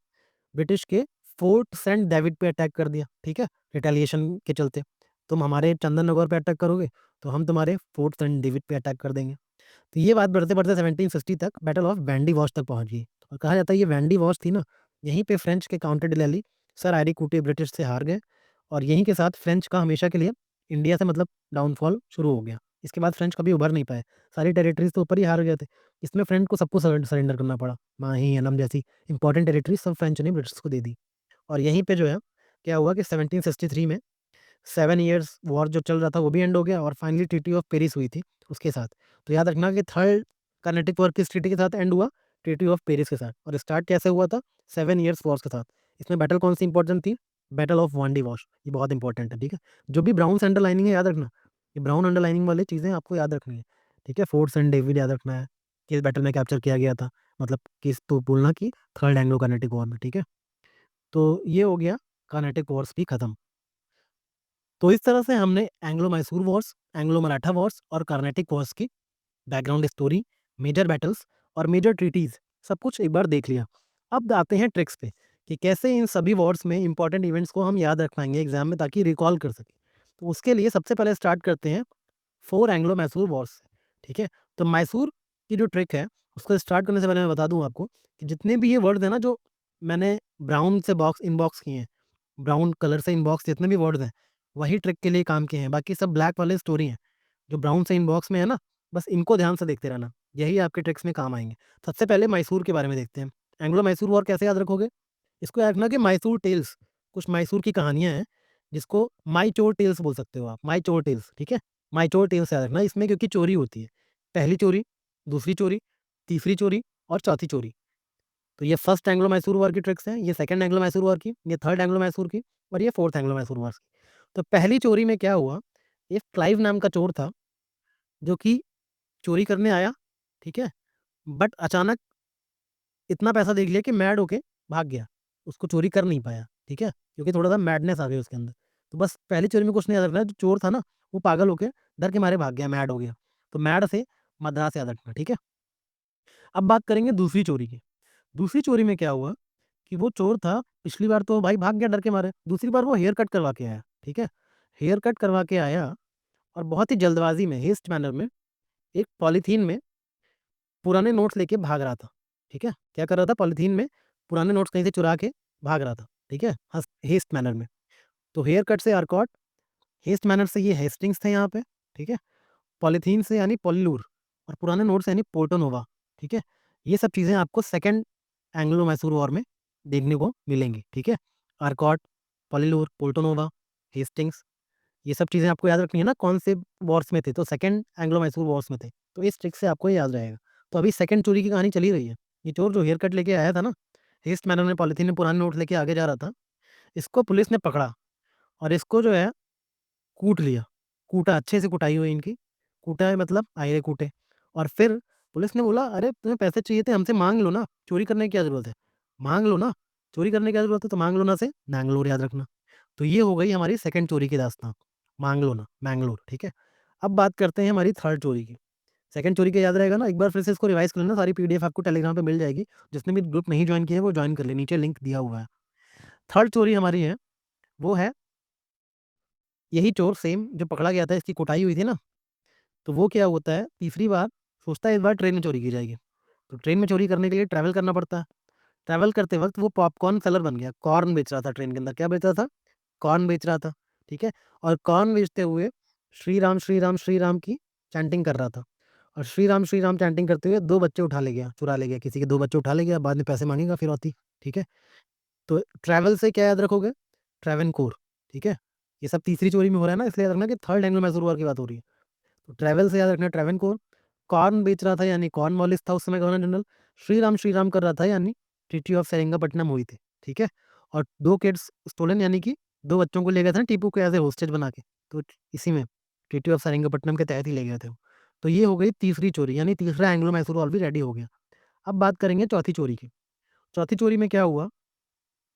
ब्रिटिश के फोर्ट सेंट डेविड पे अटैक कर दिया, ठीक है, रिटेलिएशन के चलते। तुम हमारे चंदन नगर पे अटैक करोगे तो हम तुम्हारे फोर्ट सेंट डेविड पे अटैक कर देंगे। तो ये बात बढ़ते-बढ़ते 1760 तक बैटल ऑफ वैंडी वॉश तक पहुँच गई, और कहा जाता है ये वैंडी वॉश थी ना, यहीं पे फ्रेंच के काउंट डी लैली सर आरी कूटे ब्रिटिश से हार गए, और यहीं के साथ फ्रेंच का हमेशा के लिए इंडिया से मतलब डाउनफॉल शुरू हो गया। इसके बाद फ्रेंच कभी उभर नहीं पाए, सारी टेरिटरीज़ तो ऊपर ही हार गए थे। इसमें फ्रेंच को सबको सरेंडर करना पड़ा। माही, एनम जैसी इंपॉर्टेंट टेरिटरीज़ सब फ्रेंच ने ब्रिटिश को दे दी। और यहीं पे जो है क्या हुआ कि 1763 में 7 ईयर्स वॉर जो चल रहा था वो भी एंड हो गया, और फाइनली ट्रीटी ऑफ पेरिस हुई थी उसके साथ। तो याद रखना कि थर्ड कर्नाटिक वॉर किस ट्रीटी के साथ एंड हुआ? ट्रीटी ऑफ पेरिस के साथ। और स्टार्ट कैसे हुआ था? 7 ईयर्स वॉर के साथ। इसमें बैटल कौन सी इंपॉर्टेंट थी? बैटल ऑफ वांडी वॉश, ये बहुत इंपॉर्टेंट है, ठीक है। जो भी ब्राउन अंडरलाइनिंग है याद रखना, ये ब्राउन अंडरलाइनिंग वाली चीज़ें आपको याद रखनी है, ठीक है। फोर्ट सेंट डेविड याद रखना है, किस बैटल में कैप्चर किया गया था, मतलब किस, तो बोलना कि थर्ड एंग्लो कर्नाटिक वॉर में, ठीक है। तो ये हो गया कर्नाटिक वॉर्स भी खत्म। तो इस तरह से हमने Anglo Mysore Wars, Anglo Maratha Wars और कर्नाटिक वॉर्स की बैकग्राउंड स्टोरी, मेजर बैटल्स और मेजर ट्रीटीज सब कुछ एक बार देख लिया। अब आते हैं ट्रिक्स पे कि कैसे इन सभी वॉर्स में इंपॉर्टेंट इवेंट्स को हम याद रख पाएंगे एग्जाम में, ताकि रिकॉल कर सकें। तो उसके लिए सबसे पहले स्टार्ट करते हैं 4 एंग्लो मैसूर वॉर्स से, ठीक है। तो मैसूर की जो ट्रिक है, उसको स्टार्ट करने से पहले मैं बता दूं आपको कि जितने भी ये वर्ड्स हैं ना, जो मैंने ब्राउन से बॉक्स इनबॉक्स किए हैं, ब्राउन कलर से इनबॉक्स जितने भी वर्ड्स हैं, वही ट्रिक के लिए काम किए हैं। बाकी सब ब्लैक वाले स्टोरी हैं। जो ब्राउन से इनबॉक्स में है ना, बस इनको ध्यान से देखते रहना, यही आपके ट्रिक्स में काम आएंगे। सबसे पहले मैसूर के बारे में देखते हैं। एंग्लो मैसूर वॉर कैसे याद रखोगे? इसको याद रखना कि मैसूर टेल्स, कुछ मैसूर की कहानियां हैं, जिसको माई चोर टेल्स बोल सकते हो आप, माई चोर टेल्स, ठीक है। माई चोर टेल्स याद रखना इसमें, क्योंकि चोरी होती है। पहली चोरी, दूसरी चोरी, तीसरी चोरी और चौथी चोरी। तो ये फर्स्ट एंग्लो मैसूर वॉर की ट्रिक्स हैं, ये सेकंड एंग्लो मैसूर वॉर की, ये थर्ड एंग्लो मैसूर की, और ये फोर्थ एंग्लो मैसूर वॉर की। तो पहली चोरी में क्या हुआ, एक क्लाइव नाम का चोर था, जो कि चोरी करने आया, ठीक है, बट अचानक इतना पैसा देख लिया कि मैड होके भाग गया। उसको चोरी कर नहीं पाया, ठीक है, क्योंकि थोड़ा सा मैडनेस आ गई उसके अंदर। तो बस पहली चोरी में कुछ नहीं याद रखना, जो चोर था ना, वो पागल होके डर के मारे भाग गया, मैड हो गया। तो मैड से मद्रास याद रखना, ठीक है। अब बात करेंगे दूसरी चोरी की। दूसरी चोरी में क्या हुआ कि वो चोर था, पिछली बार तो भाई भाग गया डर के मारे, दूसरी बार वो हेयर कट करवा के आया, ठीक है। हेयर कट करवा के आया, और बहुत ही जल्दबाजी में, हेस्ट मैनर में, एक पॉलीथीन में पुराने नोट्स लेके भाग रहा था, ठीक है। क्या कर रहा था? पॉलीथीन में पुराने नोट्स कहीं से चुरा के भाग रहा था, ठीक है, हेस्ट मैनर में। तो हेयर कट से आर्कॉट, हेस्ट मैनर से ये हेस्टिंग्स थे यहाँ पे, ठीक है। पॉलीथीन से यानी पॉलीलूर, और पुराने नोट से यानी पोर्टोनोवा, ठीक है। ये सब चीज़ें आपको सेकंड एंग्लो मैसूर वॉर में देखने को मिलेंगी, ठीक है। आर्कॉट, पॉलीलूर, पोर्टोनोवा, हेस्टिंग्स, ये सब चीज़ें आपको याद रखनी है ना, कौन से वॉर्स में थे, तो सेकंड एंग्लो मैसूर वॉर्स में थे। तो इस ट्रिक से आपको ये याद रहेगा। तो अभी सेकंड चोरी की कहानी चली रही है। ये चोर जो हेयर कट लेके आया था ना, हेस्ट मैनर में पॉलीथीन में पुराने नोट लेके आगे जा रहा था, इसको पुलिस ने पकड़ा, और इसको जो है कूट लिया, कूटा, अच्छे से कुटाई हुई इनकी, कूटा है मतलब आयरे कूटे। और फिर पुलिस ने बोला, अरे तुम्हें पैसे चाहिए थे, हमसे माँग लो ना, चोरी करने की क्या ज़रूरत है? माँग लो ना, चोरी करने की क्या ज़रूरत है? तो माँग लो ना से मैंगलोर याद रखना। तो ये हो गई हमारी सेकंड चोरी की दास्तान, माँग लो ना, मैंगलोर, ठीक है। अब बात करते हैं हमारी थर्ड चोरी की। सेकंड चोरी का याद रहेगा ना, एक बार फिर से इसको रिवाइज़ कर लेना, सारी पीडीएफ आपको टेलीग्राम पे मिल जाएगी। जिसने भी ग्रुप नहीं जॉइन किया है वो जॉइन कर ले, नीचे लिंक दिया हुआ है। थर्ड चोरी हमारी है, वो है यही चोर सेम जो पकड़ा गया था, इसकी कुटाई हुई थी ना, तो वो क्या होता है, तीसरी बार सोचता है इस बार ट्रेन में चोरी की जाएगी। तो ट्रेन में चोरी करने के लिए ट्रैवल करना पड़ता है। ट्रैवल करते वक़्त वो पॉपकॉर्न सेलर बन गया, कॉर्न बेच रहा था ट्रेन के अंदर। क्या बेच रहा था? कॉर्न बेच रहा था, ठीक है। और कॉर्न बेचते हुए श्री राम, श्री राम, श्री राम की चैंटिंग कर रहा था। और श्री राम चैंटिंग करते हुए 2 बच्चे उठा ले गया, चुरा ले गया, किसी के 2 बच्चे उठा ले गया, बाद में पैसे माँगेगा फिरौती, ठीक है। तो ट्रैवल से क्या याद रखोगे? ट्रैवनकोर, ठीक है। ये सब तीसरी चोरी में हो रहा है ना, इसलिए याद रखना कि थर्ड एंग्लो मैसूर वॉर की बात हो रही है। तो ट्रैवल से याद रखना ट्रैवनकोर, कॉर्न बेच रहा था यानी कॉर्नवालिस था उस समय गवर्नर जनरल, श्री राम कर रहा था यानी ट्रीटी ऑफ सेरिंगापट्टनम हुई थी, ठीक है। और 2 किड्स स्टोलन यानी कि 2 बच्चों को ले गए थे ना टीपू को एज़ ए होस्टेज बना के, तो इसी में ट्रीटी ऑफ सेरिंगापट्टनम के तहत ही ले गए थे वो। तो ये हो गई तीसरी चोरी, यानी तीसरा एंग्लो मैसूर वॉर भी रेडी हो गया। अब बात करेंगे चौथी चोरी की। चौथी चोरी में क्या हुआ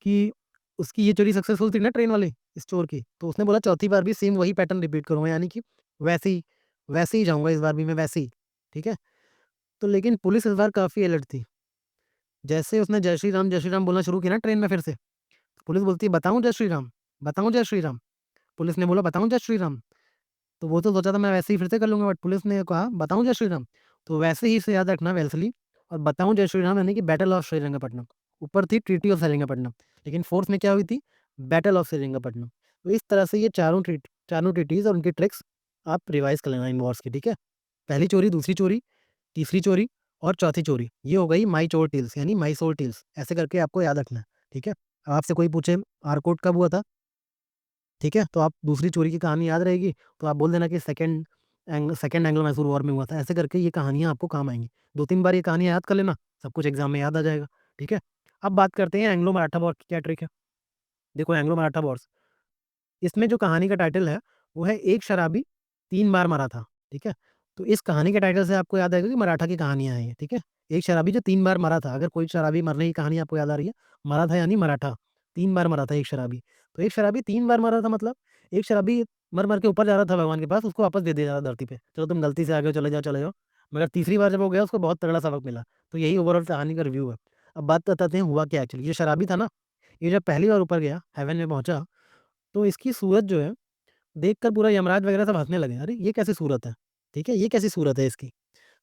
कि उसकी ये चोरी सक्सेसफुल थी ना ट्रेन वाली, इस चोर की, तो उसने बोला चौथी बार भी सेम वही पैटर्न रिपीट करूँगा, यानी कि वैसे ही जाऊँगा इस बार भी मैं, वैसे ही, ठीक है? तो लेकिन पुलिस इस बार काफ़ी अलर्ट थी। जैसे उसने जय श्री राम बोलना शुरू किया ना ट्रेन में फिर से, पुलिस बोलती है, "बताऊँ जय श्री राम? बताऊँ जय श्री राम?" पुलिस ने बोला, "बताऊँ जय श्री राम?" तो वो तो सोचा था मैं वैसे ही फिर से कर लूँगा, बट पुलिस ने कहा, "बताऊँ जय श्री राम?" तो वैसे ही इसे याद रखना वेलस्ली, और बताऊँ जय श्री राम यानी कि बैटल ऑफ श्रीरंगपट्टनम। ऊपर थी ट्रीटी ऑफ सेरिंगपट्टनम, लेकिन फोर्स में क्या हुई थी? Battle of Seringapatam. तो इस तरह से ये चारों ट्रीटीज़ और उनकी ट्रिक्स आप रिवाइज़ कर लेना इन वॉर्स की, ठीक है? पहली चोरी, दूसरी चोरी, तीसरी चोरी और चौथी चोरी, ये हो गई माई चोर टेल्स, यानी माइसोर टेल्स, ऐसे करके आपको याद रखना है, ठीक है? अब आपसे कोई पूछे आरकोट कब हुआ था, ठीक है? तो आप दूसरी चोरी की कहानी याद रहेगी, तो आप बोल देना कि सेकंड एंग्लो मैसूर वॉर में हुआ था। ऐसे करके ये कहानियाँ आपको काम आएँगी। 2-3 बार ये कहानियाँ याद कर लेना, सब कुछ एग्ज़ाम में याद आ जाएगा, ठीक है? अब बात करते हैं एंग्लो मराठा वॉर की क्या ट्रिक है। देखो एंग्लो मराठा वॉर्स, इसमें जो कहानी का टाइटल है, वो है एक शराबी 3 बार मरा था, ठीक है? तो इस कहानी के टाइटल से आपको याद आएगा कि मराठा की कहानियाँ हैं ये, ठीक है? एक शराबी जो 3 बार मरा था, अगर कोई शराबी मरने की कहानी आपको याद आ रही है, मरा था यानी मराठा, 3 बार मरा था एक शराबी। तो एक शराबी 3 बार मरा था मतलब एक शराबी मर-मर के ऊपर जा रहा था भगवान के पास, उसको वापस दे दिया जा रहा धरती पे। चलो तुम गलती से आ गए हो, चले जाओ। मगर तीसरी बार जब वो गया उसको बहुत तगड़ा सबक मिला। तो यही ओवरऑल कहानी का रिव्यू है। अब बात बताते हैं हुआ क्या एक्चुअली। ये शराबी था ना, ये जब पहली बार ऊपर गया, हेवन में पहुँचा, तो इसकी सूरत जो है देखकर पूरा यमराज वगैरह सब हँसने लगे, "अरे! ये कैसी सूरत है?" ठीक है? "ये कैसी सूरत है इसकी?"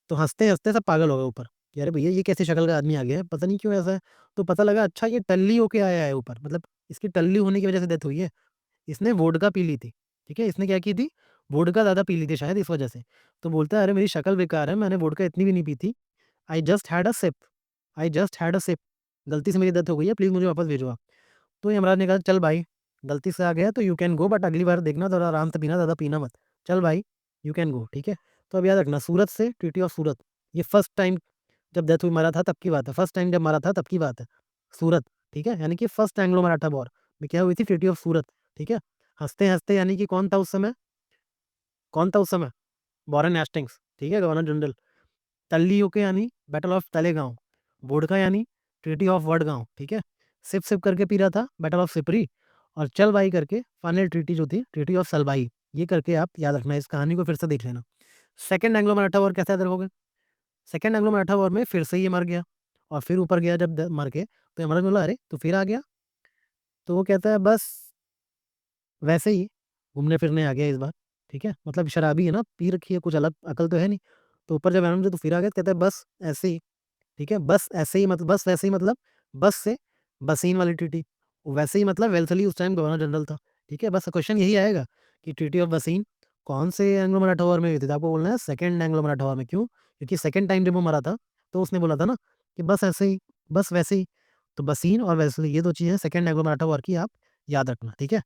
तो हँसते-हँसते सब पागल हो गए ऊपर, कि "अरे भैया! ये कैसी शक्ल का आदमी आ गया है? पता नहीं क्यों ऐसा है?" तो पता लगा अच्छा ये टल्ली होके आया है ऊपर, मतलब इसकी टल्ली होने की वजह से डेथ हुई है। इसने वोडका पी ली थी, ठीक है? इसने क्या की थी? वोडका ज़्यादा पी ली थी शायद इस वजह से। तो बोलता है, "अरे! मेरी शक्ल बेकार है, मैंने वोडका इतनी भी नहीं पी थी। I just had a sip. गलती से मेरी डेथ हो गई है, प्लीज़ मुझे वापस भेजो आप।" तो यमराज ने कहा, "चल भाई, गलती से आ गया तो यू कैन गो, बट अगली बार देखना थोड़ा आराम से पीना, ज़्यादा पीना मत। चल भाई, यू कैन गो।" ठीक है? तो अब याद रखना सूरत से ट्रीटी ऑफ सूरत, ये फर्स्ट टाइम जब डेथ हुई मरा था तब की बात है, फर्स्ट टाइम जब मरा था तब की बात है। सूरत, ठीक है? यानी कि फर्स्ट एंग्लो मराठा वॉर में क्या हुई थी? ट्रीटी ऑफ सूरत, ठीक है? हँसते-हँसते यानी कि कौन था उस समय? कौन था उस समय? वॉरेन हेस्टिंग्स, ठीक है? Governor general. तल्ली होके यानी बैटल ऑफ तलेगाँव, वोडका यानी ट्रीटी ऑफ वडगाँव, ठीक है? सिप-सिप करके पी रहा था, बैटल ऑफ सिपरी, और चल भाई करके फाइनल ट्रीटी जो थी, ट्रीटी ऑफ सलबाई। ये करके आप याद रखना, इस कहानी को फिर से देख लेना। सेकंड एंग्लो मराठा वॉर कैसे याद रखोगे? सेकंड एंग्लो मराठा वॉर में फिर से ये मर गया, और फिर ऊपर गया जब मर के, तो यमराज बोला, "अरे! तू फिर आ गया?" तो वो कहता है, "बस वैसे ही घूमने फिरने आ गया इस बार।" ठीक है? मतलब शराबी है ना, पी रखी है, कुछ अलग अकल तो है नहीं। तो ऊपर जब यमराज, "तू फिर आ गया?" तो कहता है, "बस ऐसे ही।" ठीक है? बस ऐसे ही मतलब बस वैसे ही मतलब बस से बसीन वाली ट्रीटी। वैसे ही मतलब वेल्सली उस टाइम गवर्नर जनरल था। ठीक है? बस क्वेश्चन यही आएगा कि ट्रीटी ऑफ बसीन कौन से एंग्लो मराठा वॉर में हुई थी? तो आपको बोलना है सेकंड एंग्लो मराठा वॉर में। क्यों? क्योंकि सेकंड टाइम जब वो मरा था, तो उसने बोला था ना कि बस ऐसे ही, बस वैसे ही। तो बसीन और वेल्सली ये 2 चीज़ें सेकंड एंग्लो मराठा वॉर की आप याद रखना, ठीक है?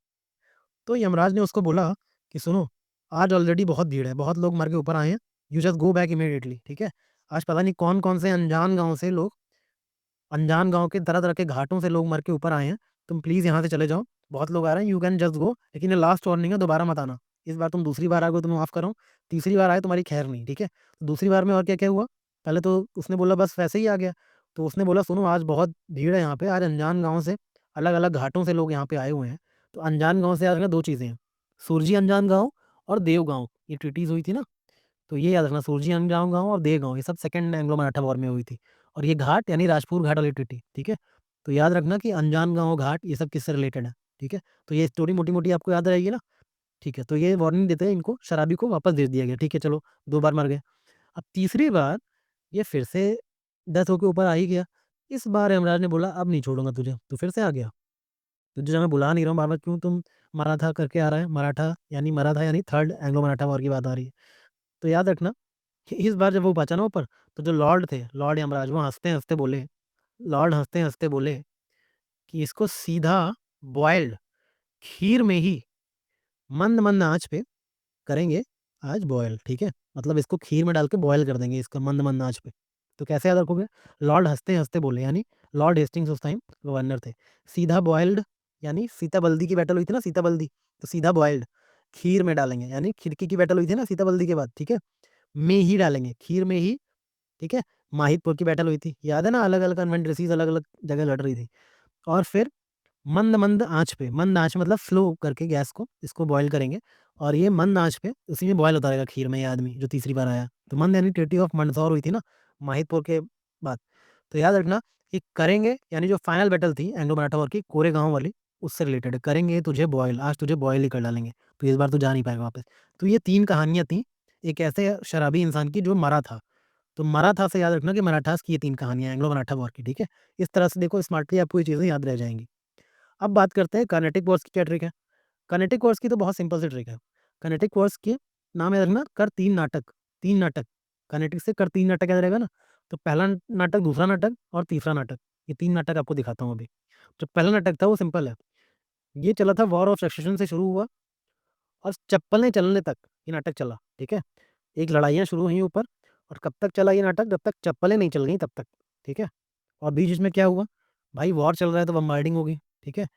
तो यमराज ने उसको बोला कि सुनो, आज ऑलरेडी बहुत भीड़ है, बहुत लोग मर के ऊपर आए हैं, you just go back immediately, ठीक है? आज पता नहीं कौन-कौन से अनजान गाँव के तरह-तरह के घाटों से लोग मर के ऊपर आए हैं, तुम प्लीज़ यहाँ से चले जाओ, बहुत लोग आ रहे हैं, यू कैन जस्ट गो, लेकिन ये लास्ट वार्निंग है, दोबारा मत आना। इस बार तुम दूसरी बार आ गए तो मैं माफ़ कर रहा हूँ, तीसरी बार आए तुम्हारी खैर नहीं, ठीक है? तो दूसरी बार में और क्या-क्या हुआ? पहले तो उसने बोला बस वैसे ही आ गया, तो उसने बोला सुनो आज बहुत भीड़ है यहाँ पे, आज अनजान गाँव से, अलग-अलग घाटों से लोग यहाँ पे आए हुए हैं। तो अनजान गाँव से याद रखना 2 चीज़ें हैं, सुरजी अनजान गाँव और देव गाँव, ये ट्रीटीज़ हुई थी ना? तो ये याद रखना सुरजी अनजान गाँव और देव गाँव, ये सब सेकंड एंग्लो मराठा वॉर में हुई थी। और ये घाट यानी राजपुर घाट वाली ट्रीटी, ठीक है? तो याद रखना कि अनजान गाँव घाट ये सब किससे रिलेटेड है, ठीक है? तो ये स्टोरी मोटी-मोटी आपको याद रहेगी ना? ठीक है, तो ये वार्निंग देते हैं इनको, शराबी को वापस भेज दिया गया, ठीक है चलो 2 बार मर गए। अब तीसरी बार ये फिर से डेथ होके ऊपर आ ही गया। इस बार यमराज ने बोला अब नहीं छोड़ूँगा तुझे, तू फिर से आ गया। तुझे मैं बुला नहीं रहा हूँ बार-बार, क्यों तुम मराठा करके आ रहा है? मराठा यानी थर्ड एंग्लो मराठा वॉर की बात आ रही है। तो याद रखना कि इस बार जब वो बचा ना ऊपर, तो जो लॉर्ड थे, लॉर्ड यमराज, वो हँसते-हँसते बोले कि इसको सीधा बॉइल्ड खीर में ही मंद-मंद आँच पे करेंगे आज बॉयल, ठीक है? मतलब इसको खीर में डाल के बॉयल कर देंगे इसको मंद-मंद आँच पे। तो कैसे याद रखोगे? लॉर्ड हँसते-हँसते बोले, यानी लॉर्ड हेस्टिंग्स उस टाइम गवर्नर थे। सीधा बॉइल्ड यानी सीता बल्दी की बैटल हुई थी ना, सीता बल्दी, तो सीधा बॉइल्ड खीर में डालेंगे, यानी खिड़की की बैटल हुई थी ना सीता बल्दी के बाद, ठीक है? में ही डालेंगे, खीर में ही, ठीक है? माहितपुर की बैटल हुई थी, याद है ना? अलग-अलग कन्फेडरेसीज़ अलग-अलग जगह लड़ रही थी। और फिर मंद-मंद आँच पे, मंद आँच मतलब स्लो करके गैस को, इसको बॉयल करेंगे और ये मंद आँच पे उसी में बॉयल होता रहेगा खीर में ये आदमी जो तीसरी बार आया। तो मंद यानी ट्रीटी ऑफ मंदसौर हुई थी ना, माहितपुर के बाद। तो याद रखना कि करेंगे यानी जो फाइनल बैटल थी एंग्लो मराठा वॉर की कोरेगाँव वाली, उससे रिलेटेड है। करेंगे तुझे बॉयल, आज तुझे बॉयल ही कर डालेंगे, तो इस बार तू जा नहीं पाएगा वापस। तो ये 3 कहानियाँ थी, एक ऐसे शराबी इंसान की जो मरा था। तो मराठा से याद रखना कि मराठास की ये 3 कहानियाँ एंग्लो मराठा वॉर की, ठीक है? इस तरह से देखो स्मार्टली आपको ये चीज़ें याद रह जाएँगी। अब बात करते हैं कर्नेटिक वर्ड्स की क्या ट्रिक है। कर्नेटिक वर्ड्स की तो बहुत सिंपल सी ट्रिक है। कर्नेटिक वर्ड्स के नाम याद रखना, कर 3 नाटक, 3 नाटक। कर्नेटिक से कर 3 नाटक याद रहेगा ना? तो पहला नाटक, दूसरा नाटक और तीसरा नाटक। ये 3 नाटक आपको दिखाता हूँ अभी। जो पहला नाटक था वो सिंपल है। ये चला था वॉर ऑफ सक्सेशन से शुरू हुआ और चप्पलें चलने तक ये नाटक चला, ठीक है? एक लड़ाइयाँ शुरू हुई ऊपर और कब तक चला ये नाटक? जब तक चप्पलें नहीं चल गई तब तक, ठीक है? और बीच-बीच में क्या हुआ? भाई वॉर चल रहा है तो बम्बार्डिंग होगी, ठीक है?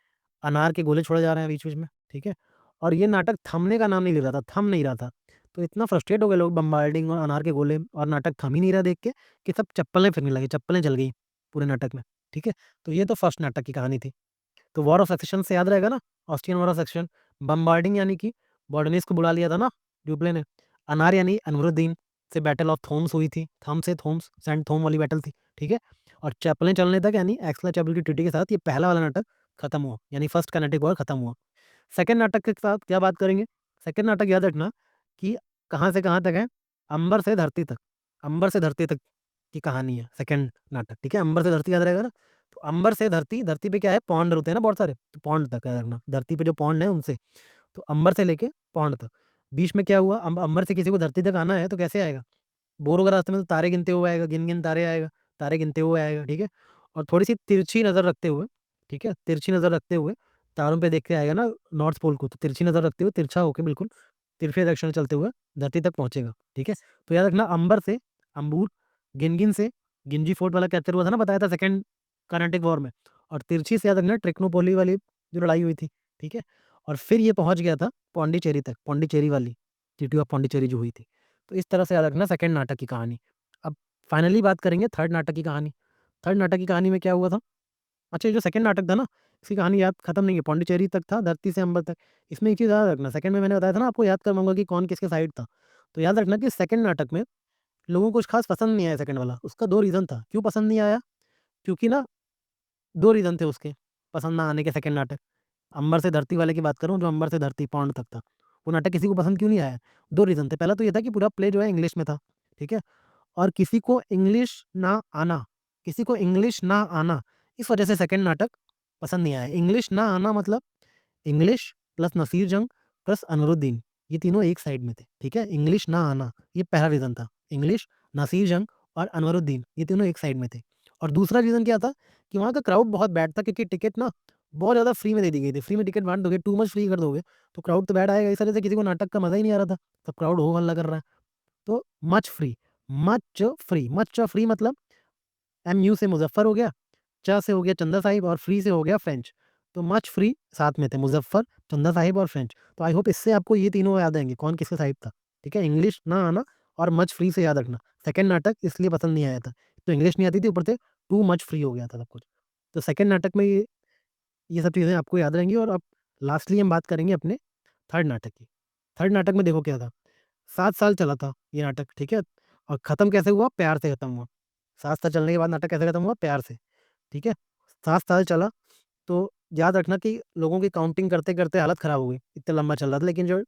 अनार के गोले छोड़े जा रहे हैं बीच-बीच में, ठीक है? और ये नाटक थमने का नाम नहीं ले रहा था, थम नहीं रहा था। तो इतना फ्रस्ट्रेट हो गए लोग बम्बार्डिंग और अनार के गोले और नाटक थम ही नहीं रहा देख के कि सब चप्पलें फेंकने लगे, चप्पलें जल गई पूरे नाटक में, ठीक है? तो ये तो फर्स्ट नाटक की कहानी थी। तो वॉर ऑफ सक्सेशन से याद रहेगा ना, Austrian war of succession, bombarding यानी कि बॉर्डनिस को बुला लिया था ना ड्यूप्ले ने। अनार यानी अनवरुद्दीन से बैटल ऑफ थोम्स हुई थी, थम से थोम्स, सेंट थोम वाली बैटल थी, ठीक है? और चैपलें चलने तक यानी एक्सला-चैपल की ट्रीटी के साथ ये पहला वाला नाटक खत्म हुआ, यानी फर्स्ट कर्नाटिक वॉर खत्म हुआ। सेकंड नाटक के साथ क्या बात करेंगे? सेकंड नाटक याद रखना कि कहाँ से कहाँ तक है, अंबर से धरती तक, अंबर से धरती तक की कहानी है सेकंड नाटक, ठीक है? अंबर से धरती याद रहेगा ना? तो अंबर से धरती, धरती पे क्या है पौंड होते हैं ना बहुत सारे, तो पौंड तक याद रखना, धरती पे जो पौंड है उनसे, तो अंबर से लेके पौंड तक। बीच में क्या हुआ, अंबर से किसी को धरती तक आना है तो कैसे आएगा? बोर होगा रास्ते में तो तारे गिनते हुए आएगा, गिन-गिन तारे आएगा, तारे गिनते हुए आएगा, ठीक है? और थोड़ी-सी तिरछी नज़र रखते हुए, ठीक है? तिरछी नज़र रखते हुए तारों पे देख के आएगा ना नॉर्थ पोल को, तो तिरछी नज़र रखते हुए, तिरछा होके बिल्कुल तिरछे डायरेक्शन में चलते हुए धरती तक पहुँचेगा, ठीक है? तो याद रखना अंबर से अंबुर, गिनगिन से गिंजी फोर्ट वाला कैप्चर हुआ था ना बताया था सेकंड कर्नाटिक वॉर में, और तिरछी से याद रखना ट्रिकोनोपोली वाली जो लड़ाई हुई थी, ठीक है? और फिर ये पहुँच गया था पौंडीचेरी तक, पौंडीचेरी वाली, ट्रीटी ऑफ पौंडीचेरी जो हुई थी। तो इस तरह से याद रखना सेकंड नाटक की कहानी। अब फाइनली बात करेंगे थर्ड नाटक की कहानी। थर्ड नाटक की कहानी में क्या हुआ था? अच्छा, ये जो सेकंड नाटक था ना, इसकी कहानी याद खत्म नहीं है, पौंडीचेरी तक था, धरती से अंबर तक। इसमें एक चीज़ याद रखना, सेकंड में मैंने बताया था ना आपको, याद करवाऊँगा कि कौन किसके साइड था। तो याद रखना कि सेकंड नाटक में लोगों को कुछ खास पसंद नहीं आया सेकंड वाला। उसका 2 रीज़न था। क्यों पसंद नहीं आया? क्योंकि ना 2 रीज़न थे उसके पसंद ना आने के सेकंड नाटक। अंबर से धरती वाले की बात कर रहा हूँ, जो अंबर से धरती पौंड तक था। वो नाटक किसी को पसंद क्यों नहीं आया? 2 रीज़न थे। पहला तो ये था कि पूरा प्ले जो है इंग्लिश में था, ठीक है? और किसी को इंग्लिश ना आना, किसी को इंग्लिश ना आना, इस वजह से सेकंड नाटक पसंद नहीं आया। इंग्लिश ना आना मतलब इंग्लिश प्लस नसीर जंग प्लस अनवरुद्दीन, ये तीनों एक साइड में थे, ठीक है? इंग्लिश ना आना, ये पहला रीज़न था। इंग्लिश, नसीर जंग और अनवरुद्दीन, ये तीनों एक साइड में थे। और दूसरा रीज़न क्या था कि वहाँ का क्राउड बहुत बैड था, क्योंकि टिकट ना बहुत ज़्यादा फ्री में दे दी गई थी। फ्री में टिकट बाँट दोगे, टू मच फ्री कर दोगे, तो क्राउड तो बैड आएगा। इस वजह से किसी को नाटक का मज़ा ही नहीं आ रहा था। सब क्राउड हो हल्ला कर रहा है। तो मच फ्री मतलब एमयू से मुज़फ़्फ़र हो गया, च से हो गया चंदा साहिब और फ्री से हो गया फ्रेंच। तो मच फ्री साथ में थे, मुज़फ़्फ़र, चंदा साहिब और फ्रेंच। तो आई होप इससे आपको ये तीनों याद आएँगे, कौन किसके साइड था, ठीक है? इंग्लिश ना आना और मच फ्री से याद रखना। सेकंड नाटक इसलिए पसंद नहीं आया था। तो इंग्लिश नहीं आती थी, ऊपर से टू मच फ्री हो गया था सब कुछ। तो सेकंड नाटक में ये सब चीज़ें आपको याद रहेंगी। और अब लास्टली हम बात करेंगे अपने थर्ड नाटक की। थर्ड नाटक में देखो क्या था, 7 साल चला था ये नाटक, ठीक है? और खत्म कैसे हुआ? प्यार से खत्म हुआ। 7 साल चलने के बाद नाटक कैसे खत्म हुआ? प्यार से, ठीक है? 7 साल चला, तो याद रखना कि लोगों की काउंटिंग करते-करते हालत खराब हो गई, इतना लंबा चल रहा था। लेकिन जो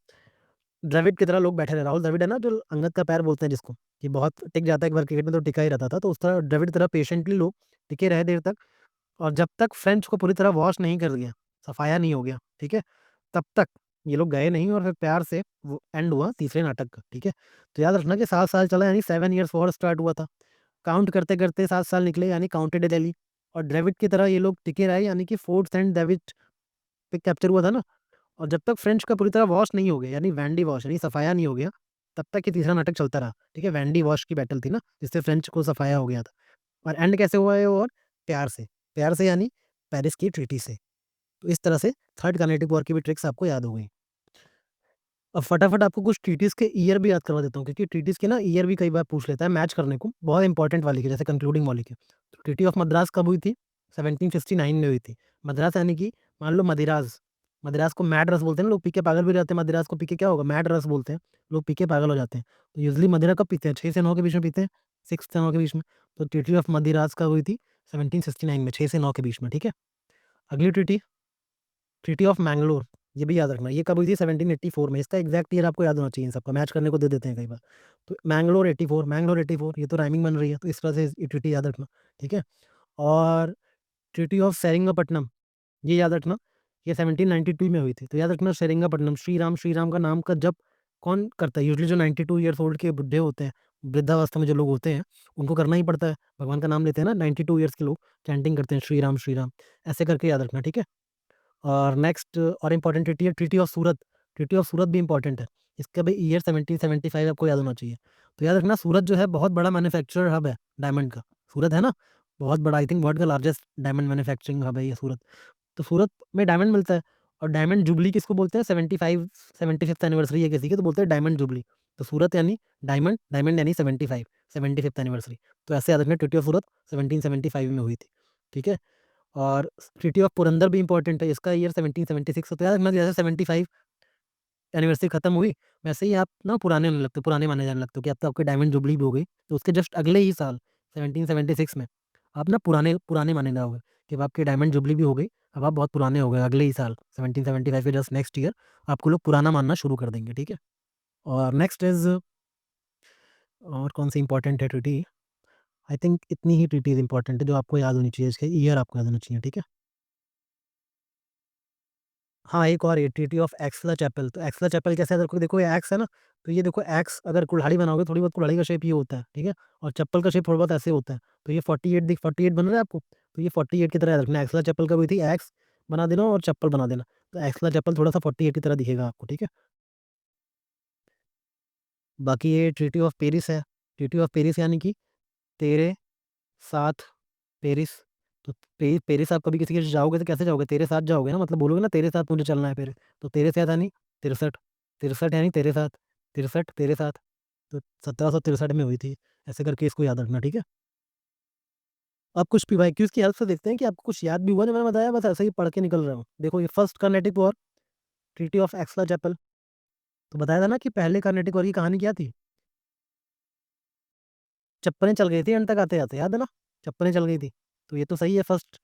द्रविड़ की तरह लोग बैठे रहे, राहुल द्रविड़ है ना, जो अंगद का पैर बोलते हैं जिसको, कि बहुत टिक जाता है एक बार क्रिकेट में तो टिका ही रहता था, तो उस तरह द्रविड़ की तरह पेशेंटली लोग टिके रहे देर तक। और जब तक फ्रेंच को पूरी तरह वॉश नहीं कर दिया, सफाया नहीं हो गया, ठीक है? तब तक ये लोग गए नहीं और फिर प्यार से वो एंड हुआ तीसरे नाटक का, ठीक है? तो याद रखना कि 7 साल चला, यानी 7 इयर्स वॉर स्टार्ट हुआ था। काउंट करते-करते 7 साल निकले, यानी काउंटेड दिल्ली। और द्रविड़ की तरह ये लोग टिके रहे, यानी कि फोर्ट सेंट डेविड पे कैप्चर हुआ था ना। और जब तक फ्रेंच का पूरी तरह वॉश नहीं हो गया, यानी वैंडी वॉश यानी सफाया नहीं हो गया, तब तक ये तीसरा नाटक चलता रहा, ठीक है? वैंडी वॉश की बैटल थी ना, जिससे फ्रेंच को सफाया हो गया था। और एंड कैसे हुआ है वो? और प्यार से यानी पेरिस की ट्रीटी से। तो इस तरह से थर्ड कार्नेटिक वॉर की भी ट्रिक्स आपको याद हो गई। अब फटाफट आपको कुछ ट्रीटीज़ के ईयर भी याद करवा देता हूँ, क्योंकि ट्रीटीज़ के ना ईयर भी कई बार पूछ लेता है मैच करने को, बहुत इंपॉर्टेंट वाली के, जैसे कंक्लूडिंग वाली के। तो ट्रीटी ऑफ मद्रास कब हुई थी? 1769 में हुई थी। मद्रास यानी कि मान लो मदिरास, मद्रास को मैड रस बोलते हैं ना, लोग पी के पागल भी रहते हैं, मदिरास को पी के क्या होगा? मैड रस बोलते हैं, लोग पी के पागल हो जाते हैं। तो यूजुअली मदिरा कब पीते हैं? 6 से 9 के बीच में पीते हैं, 6 से 9 के बीच में। तो ट्रीटी ऑफ मदिरास कब हुई थी? 1769 में, 6 से 9 के बीच में, ठीक है? अगली ट्रीटी, ट्रीटी ऑफ मैंगलोर, ये भी याद रखना, ये कब हुई थी? 1784 में। इसका एग्जैक्ट ईयर आपको याद होना चाहिए, इन सबका मैच करने को दे देते हैं कई बार। तो मैंगलोर 84, मैंगलोर 84, ये तो राइमिंग बन रही है, तो इस तरह से ये ट्रीटी याद रखना, ठीक है? और ट्रीटी ऑफ सेरिंगापट्टनम, ये याद रखना, ये 1792 में हुई थी। तो याद रखना सेरिंगापट्टनम, श्री राम का नाम का जप कौन करता है? यूजुअली जो 92 ईयर्स ओल्ड के बुड्ढे होते हैं, वृद्धावस्था में जो लोग होते हैं, उनको करना ही पड़ता है, भगवान का नाम लेते हैं ना, 92 ईयर्स के लोग चैंटिंग करते हैं श्री राम, ऐसे करके याद रखना, ठीक है? और नेक्स्ट और इम्पोर्टेंट ट्रीटी है treaty of Surat. Treaty of Surat भी इम्पोर्टेंट है। इसका भी ईयर 1775 आपको याद होना चाहिए। तो याद रखना सूरत जो है बहुत बड़ा मैन्युफैक्चरर हब है डायमंड का। सूरत है ना, बहुत बड़ा, आई थिंक वर्ल्ड का लार्जेस्ट डायमंड मैन्युफैक्चरिंग हब है ये सूरत। तो सूरत में डायमंड मिलता है, और डायमंड जुबली किसको बोलते हैं? 75th एनिवर्सरी है किसी की, तो बोलते हैं डायमंड जुबली। तो सूरत यानी डायमंड, डायमंड यानी 75th एनिवर्सरी। तो ऐसे याद रखना ट्रीटी ऑफ सूरत 1775 में हुई थी, ठीक है? और ट्रीटी ऑफ पुरंदर भी इंपॉर्टेंट है, इसका ईयर 1776 होता है। याद रखना, जैसे 75 एनिवर्सरी खत्म हुई, वैसे ही आप ना पुराने होने लगते हो, पुराने माने जाने लगते हो कि अब तो आपकी डायमंड जुबली भी हो गई, तो उसके जस्ट अगले ही साल 1776 में आप ना पुराने पुराने माने जाओगे कि अब आपकी डायमंड जुबली भी हो गई, अब आप बहुत पुराने हो गए। अगले ही साल 1775 के जस्ट नेक्स्ट ईयर आपको लोग पुराना मानना शुरू कर देंगे, ठीक है? और नेक्स्ट इज, और कौन सी इंपॉर्टेंट है ट्रीटी? आई थिंक इतनी ही ट्रीटीज इंपॉर्टेंट है जो आपको याद होनी चाहिए, इसके ईयर आपको याद होना चाहिए, ठीक है? हाँ, एक और ये ट्रीटी ऑफ एक्सला चैपल। तो एक्सला चैपल कैसे है? देखो ये एक्स है ना, तो ये देखो एक्स अगर कुल्हाड़ी बनाओगे, थोड़ी बहुत कुल्हाड़ी का शेप ये होता है, ठीक है? और चप्पल का शेप थोड़ा बहुत ऐसे होता है। तो ये 48 बन रहा है आपको, तो ये 48 की तरह याद रखना। एक्सला चप्पल कब हुई थी? एक्स बना देना और चप्पल बना देना, तो एक्सला चप्पल थोड़ा-सा 48 की तरह दिखेगा आपको, ठीक है? बाकी ये ट्रीटी ऑफ पेरिस है। ट्रीटी ऑफ पेरिस यानी कि तेरे साथ पेरिस। तो पेरिस आप कभी किसी के जाओगे तो कैसे जाओगे? तेरे साथ जाओगे ना, मतलब बोलोगे ना तेरे साथ मुझे चलना है पेरिस। तो तेरे साथ यानी 63, 63 यानी तेरे साथ, 63 तेरे साथ। तो 1763 में हुई थी। ऐसे करके इसको याद रखना, ठीक है? अब कुछ पीवाईक्यूज़ की हेल्प से देखते हैं कि आपको कुछ याद भी हुआ जो मैंने बताया, बस ऐसे ही पढ़ के निकल रहे हो। देखो ये first Carnatic war, treaty of Aix-la-Chapelle. तो बताया था ना कि पहले कर्नेटिक वॉर की कहानी क्या थी? चप्पलें चल गई थी एंड तक आते-आते, याद है ना? चप्पलें चल गई थी। तो ये तो सही है, फर्स्ट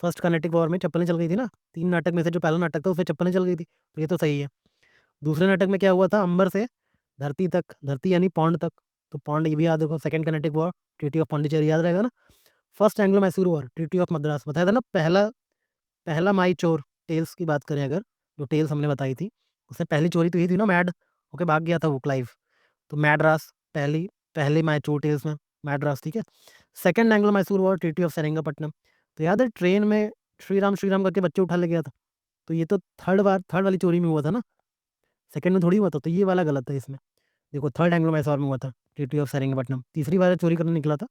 फर्स्ट कर्नेटिक वॉर में चप्पलें चल गई थी ना? 3 नाटक में से जो पहला नाटक था उसमें चप्पलें चल गई थी। तो ये तो सही है। दूसरे नाटक में क्या हुआ था? अंबर से धरती तक, धरती यानी पौंड तक। तो पौंड ये भी याद रखो। Second Carnatic war, treaty of Pondicherry, याद रहेगा ना? First Anglo Mysore war, treaty of Madras, बताया था ना? पहला पहला माईचोर, टेल्स की बात करें अगर, जो टेल्स हमने बताई थी, उसने पहली चोरी तो यही थी ना, मैड होके भाग गया था वो क्लाइव। तो मैड्रास पहली, पहले मैसूर टेल्स में मैड्रास, ठीक है? Second Anglo Mysore war, treaty of Seringapatam. तो याद है ट्रेन में श्री राम करके बच्चे उठा ले गया था। तो ये तो थर्ड वाली चोरी में हुआ था ना, सेकंड में थोड़ी हुआ था। तो ये वाला गलत है इसमें। देखो थर्ड एंग्लो मैसूर में हुआ था, ट्रीटी ऑफ सेरिंगपट्टनम। तीसरी बार चोरी करने निकला था,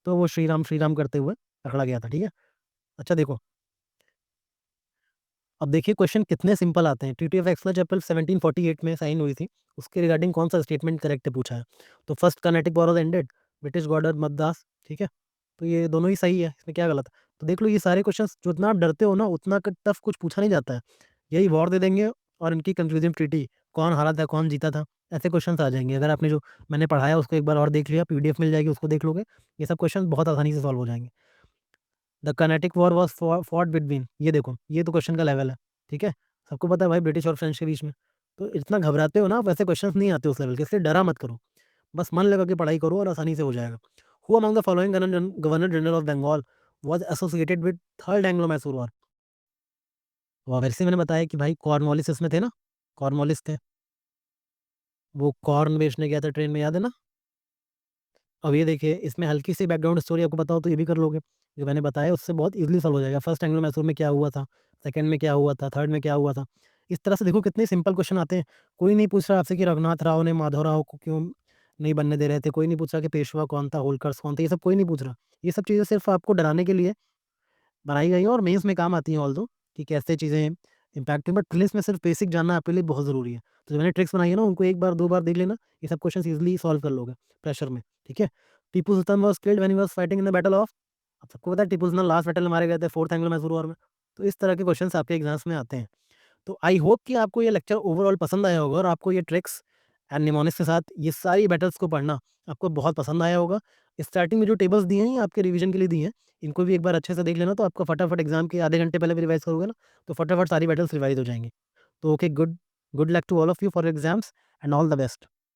तो वो श्री राम करते हुए पकड़ा गया था, ठीक है? अच्छा देखो, अब देखिए क्वेश्चन कितने सिंपल आते हैं। ट्रीटी ऑफ एक्सला-चैपल 1748 में साइन हुई थी। उसके रिगार्डिंग कौन-सा स्टेटमेंट करेक्ट है पूछा है। तो first Carnatic war was ended, British गॉर्डर मद्रास, ठीक है? तो ये दोनों ही सही है, इसमें क्या गलत है? तो देख लो ये सारे क्वेश्चंस जितना आप डरते हो ना, उतना क टफ कुछ पूछा नहीं जाता है। यही वॉर दे देंगे और इनकी कंक्लूसिव ट्रीटी, कौन हारा था, कौन जीता था, ऐसे क्वेश्चंस आ जाएँगे। अगर आपने जो मैंने पढ़ाया उसको एक बार और देख लिया, पीडीएफ मिल जाएगी उसको देख लोगे, ये सब क्वेश्चन बहुत आसानी से सॉल्व हो जाएँगे। The Carnatic war was fought between, ये देखो, ये तो क्वेश्चन का लेवल है, ठीक है? सबको पता है भाई ब्रिटिश और फ्रेंच के बीच में। तो इतना घबराते हो ना, वैसे क्वेश्चन्स नहीं आते उस लेवल के, इसलिए डरा मत करो। बस मन लगा के पढ़ाई करो और आसानी से हो जाएगा। Who among the following governor general of Bengal was associated with third Anglo Mysore war? तो वैसे मैंने बताया कि भाई कॉर्नवालिस इसमें थे ना, कॉर्नवालिस थे। वो कॉर्न बेचने गया था ट्रेन में, याद है ना? अब ये देखिए इसमें हल्की सी बैकग्राउंड स्टोरी आपको पता हो तो ये भी कर लोगे। जो मैंने बताया उससे बहुत ईज़िली सॉल्व हो जाएगा। फर्स्ट एंग्लो मैसूर में क्या हुआ था, सेकंड में क्या हुआ था, थर्ड में क्या हुआ था। इस तरह से देखो कितने सिंपल क्वेश्चन आते हैं। कोई नहीं पूछ रहा आपसे कि रघुनाथ राव ने माधवराव को क्यों नहीं बनने दे रहे थे। कोई नहीं पूछ रहा कि पेशवा कौन था, होल्कर्स कौन थे, ये सब कोई नहीं पूछ रहा। ये सब चीज़ें सिर्फ़ आपको डराने के लिए बनाई गई हैं और मेंस में काम आती हैं ऑल्दो, कि कैसे चीज़ें इम्पैक्टिंग, बट प्रीलिम्स में सिर्फ बेसिक जानना आपके लिए बहुत ज़रूरी है। तो जो मैंने ट्रिक्स बनाई है ना, उनको एक बार 2 बार देख लेना, ये सब क्वेश्चंस ईज़िली सॉल्व कर लोगे प्रेशर में, ठीक है? Tipu Sultan was killed when he was fighting in the battle of, अब सबको पता है टीपू सुल्तान लास्ट बैटल में मारे गए थे 4th एंग्लो-मैसूर वॉर में। तो इस तरह के क्वेश्चंस आपके एग्ज़ाम्स में आते हैं। तो आई होप कि आपको ये लेक्चर ओवरऑल पसंद आया होगा और आपको ये ट्रिक्स एंड निमोनिक्स के साथ ये सारी बैटल्स को पढ़ना आपको बहुत पसंद आया होगा। स्टार्टिंग में जो टेबल्स दिए हैं ये आपके रिवीजन के लिए दिए हैं, इनको भी एक बार अच्छे से देख लेना, तो आपका फटाफट एग्जाम के आधे घंटे पहले भी रिवाइज करोगे ना, तो फटाफट सारी बैटल्स रिवाइज हो जाएंगी। तो okay, good good luck to all of you for exams and all the best.